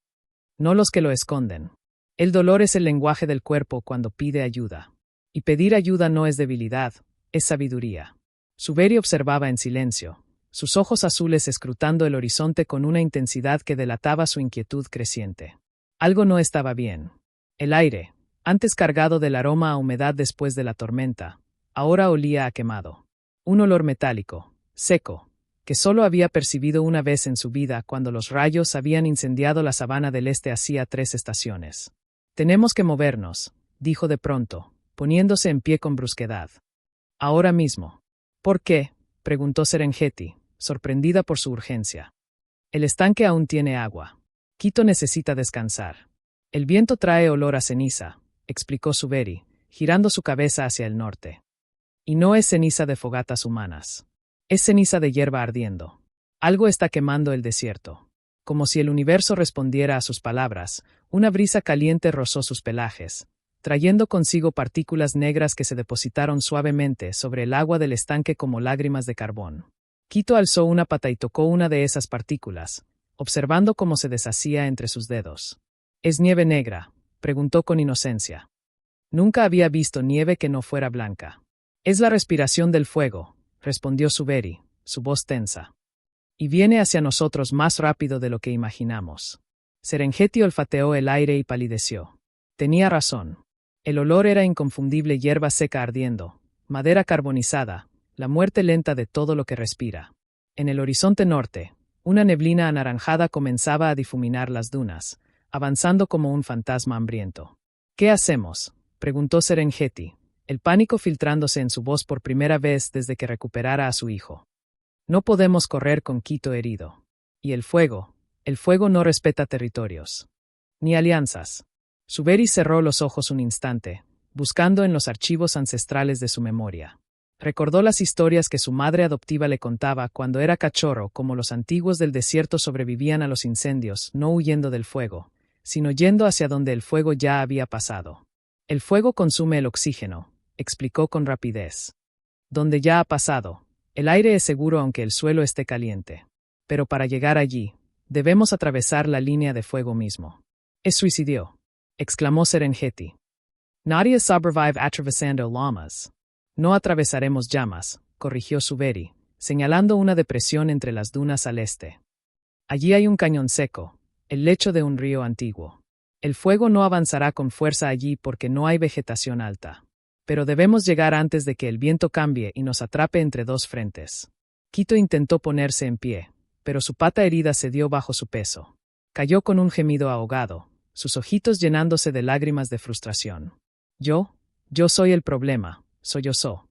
«No los que lo esconden. El dolor es el lenguaje del cuerpo cuando pide ayuda. Y pedir ayuda no es debilidad, es sabiduría». Suberi observaba en silencio, sus ojos azules escrutando el horizonte con una intensidad que delataba su inquietud creciente. Algo no estaba bien. El aire, antes cargado del aroma a humedad después de la tormenta, ahora olía a quemado. Un olor metálico, seco, que solo había percibido una vez en su vida cuando los rayos habían incendiado la sabana del este hacía 3 estaciones. «Tenemos que movernos», dijo de pronto, poniéndose en pie con brusquedad. «Ahora mismo». «¿Por qué?», preguntó Serengeti, sorprendida por su urgencia. «El estanque aún tiene agua. Kito necesita descansar. El viento trae olor a ceniza», explicó Suberi, girando su cabeza hacia el norte. «Y no es ceniza de fogatas humanas. Es ceniza de hierba ardiendo. Algo está quemando el desierto». Como si el universo respondiera a sus palabras, una brisa caliente rozó sus pelajes, trayendo consigo partículas negras que se depositaron suavemente sobre el agua del estanque como lágrimas de carbón. Kito alzó una pata y tocó una de esas partículas, observando cómo se deshacía entre sus dedos. «¿Es nieve negra?», preguntó con inocencia. Nunca había visto nieve que no fuera blanca. «Es la respiración del fuego», respondió Suberi, su voz tensa. «Y viene hacia nosotros más rápido de lo que imaginamos». Serengeti olfateó el aire y palideció. Tenía razón. El olor era inconfundible: hierba seca ardiendo, madera carbonizada, la muerte lenta de todo lo que respira. En el horizonte norte, una neblina anaranjada comenzaba a difuminar las dunas, avanzando como un fantasma hambriento. «¿Qué hacemos?», preguntó Serengeti, el pánico filtrándose en su voz por primera vez desde que recuperara a su hijo. «No podemos correr con Kito herido. Y el fuego no respeta territorios. Ni alianzas. Suberi cerró los ojos un instante, buscando en los archivos ancestrales de su memoria. Recordó las historias que su madre adoptiva le contaba cuando era cachorro, como los antiguos del desierto sobrevivían a los incendios, no huyendo del fuego, sino yendo hacia donde el fuego ya había pasado. El fuego consume el oxígeno, explicó con rapidez. Donde ya ha pasado, el aire es seguro aunque el suelo esté caliente. Pero para llegar allí, debemos atravesar la línea de fuego mismo. Es suicidio, exclamó Serengeti. Nadie sobrevive atravesando llamas. No atravesaremos llamas, corrigió Suberi, señalando una depresión entre las dunas al este. Allí hay un cañón seco, el lecho de un río antiguo. El fuego no avanzará con fuerza allí porque no hay vegetación alta. Pero debemos llegar antes de que el viento cambie y nos atrape entre dos frentes. Quito intentó ponerse en pie, pero su pata herida cedió bajo su peso. Cayó con un gemido ahogado, sus ojitos llenándose de lágrimas de frustración. Yo soy el problema, sollozó.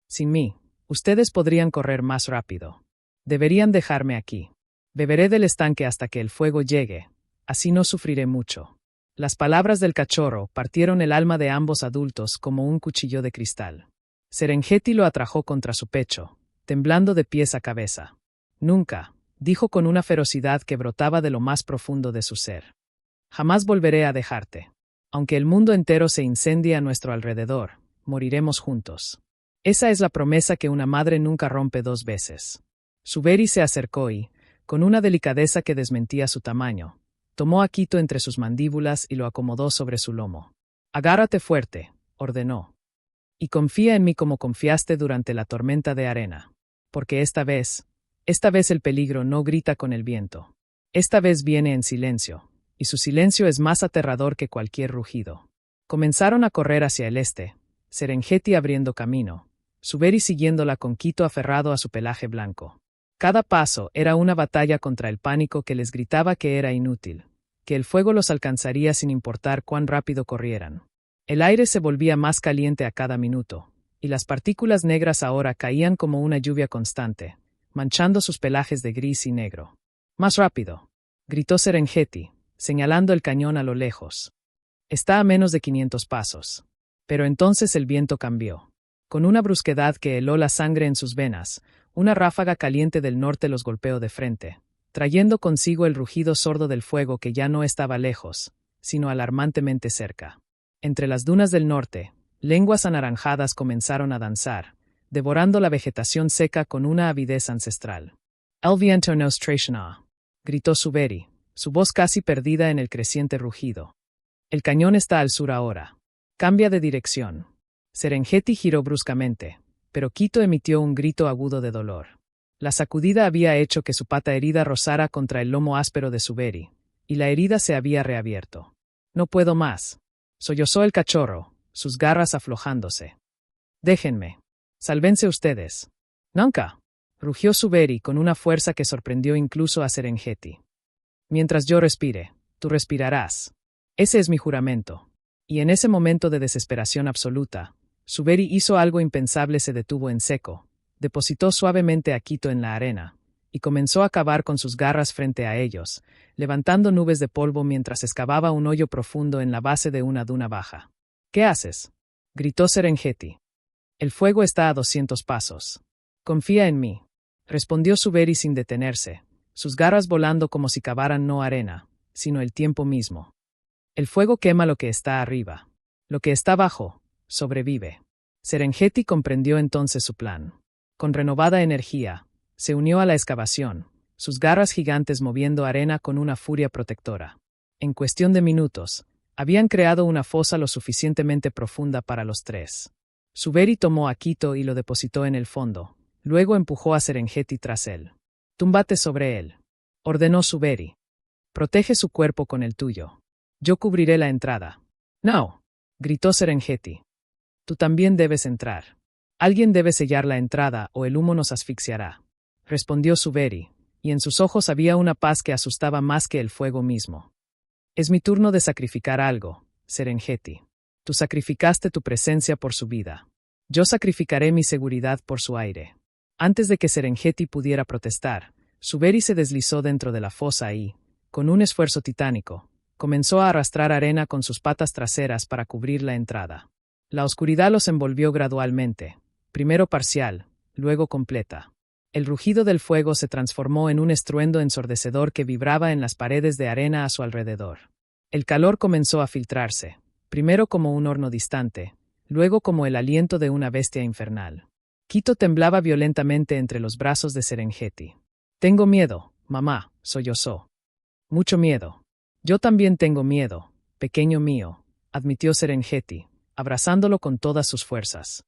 Sin mí, ustedes podrían correr más rápido. Deberían dejarme aquí. Beberé del estanque hasta que el fuego llegue, así no sufriré mucho. Las palabras del cachorro partieron el alma de ambos adultos como un cuchillo de cristal. Serengeti lo atrajo contra su pecho, temblando de pies a cabeza. Nunca, dijo con una ferocidad que brotaba de lo más profundo de su ser. Jamás volveré a dejarte. Aunque el mundo entero se incendie a nuestro alrededor, moriremos juntos. Esa es la promesa que una madre nunca rompe dos veces. Suberi se acercó y, con una delicadeza que desmentía su tamaño, tomó a Quito entre sus mandíbulas y lo acomodó sobre su lomo. Agárrate fuerte, ordenó. Y confía en mí como confiaste durante la tormenta de arena. Porque esta vez el peligro no grita con el viento. Esta vez viene en silencio, y su silencio es más aterrador que cualquier rugido. Comenzaron a correr hacia el este, Serengeti abriendo camino, Suberi siguiéndola con Quito aferrado a su pelaje blanco. Cada paso era una batalla contra el pánico que les gritaba que era inútil, que el fuego los alcanzaría sin importar cuán rápido corrieran. El aire se volvía más caliente a cada minuto, y las partículas negras ahora caían como una lluvia constante, manchando sus pelajes de gris y negro. «Más rápido», gritó Serengeti, señalando el cañón a lo lejos. «Está a menos de 500 pasos». Pero entonces el viento cambió. Con una brusquedad que heló la sangre en sus venas, una ráfaga caliente del norte los golpeó de frente, trayendo consigo el rugido sordo del fuego que ya no estaba lejos, sino alarmantemente cerca. Entre las dunas del norte, lenguas anaranjadas comenzaron a danzar, devorando la vegetación seca con una avidez ancestral. «El viento nos traiciona», gritó Suberi, su voz casi perdida en el creciente rugido. «El cañón está al sur ahora. Cambia de dirección». Serengeti giró bruscamente, pero Quito emitió un grito agudo de dolor. La sacudida había hecho que su pata herida rozara contra el lomo áspero de Suberi, y la herida se había reabierto. «No puedo más», sollozó el cachorro, sus garras aflojándose. «Déjenme. Sálvense ustedes». «Nunca», rugió Suberi con una fuerza que sorprendió incluso a Serengeti. «Mientras yo respire, tú respirarás. Ese es mi juramento». Y en ese momento de desesperación absoluta, Suberi hizo algo impensable, se detuvo en seco, depositó suavemente a Quito en la arena, y comenzó a cavar con sus garras frente a ellos, levantando nubes de polvo mientras excavaba un hoyo profundo en la base de una duna baja. «¿Qué haces?», gritó Serengeti. «El fuego está a 200 pasos. Confía en mí», respondió Suberi sin detenerse, sus garras volando como si cavaran no arena, sino el tiempo mismo. «El fuego quema lo que está arriba. Lo que está abajo sobrevive». Serengeti comprendió entonces su plan. Con renovada energía, se unió a la excavación, sus garras gigantes moviendo arena con una furia protectora. En cuestión de minutos, habían creado una fosa lo suficientemente profunda para los tres. Suberi tomó a Quito y lo depositó en el fondo, luego empujó a Serengeti tras él. «Túmbate sobre él», ordenó Suberi. «Protege su cuerpo con el tuyo. Yo cubriré la entrada». «No», gritó Serengeti. «Tú también debes entrar. Alguien debe sellar la entrada o el humo nos asfixiará», respondió Suberi, y en sus ojos había una paz que asustaba más que el fuego mismo. «Es mi turno de sacrificar algo, Serengeti. Tú sacrificaste tu presencia por su vida. Yo sacrificaré mi seguridad por su aire». Antes de que Serengeti pudiera protestar, Suberi se deslizó dentro de la fosa y, con un esfuerzo titánico, comenzó a arrastrar arena con sus patas traseras para cubrir la entrada. La oscuridad los envolvió gradualmente, primero parcial, luego completa. El rugido del fuego se transformó en un estruendo ensordecedor que vibraba en las paredes de arena a su alrededor. El calor comenzó a filtrarse, primero como un horno distante, luego como el aliento de una bestia infernal. Quito temblaba violentamente entre los brazos de Serengeti. «Tengo miedo, mamá», sollozó. «Mucho miedo». «Yo también tengo miedo, pequeño mío», admitió Serengeti, abrazándolo con todas sus fuerzas.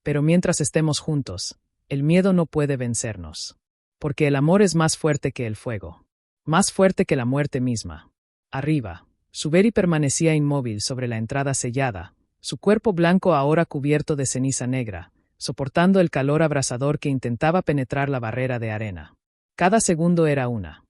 «Pero mientras estemos juntos, el miedo no puede vencernos. Porque el amor es más fuerte que el fuego. Más fuerte que la muerte misma». Arriba, Suberi permanecía inmóvil sobre la entrada sellada, su cuerpo blanco ahora cubierto de ceniza negra, soportando el calor abrasador que intentaba penetrar la barrera de arena. Cada segundo era una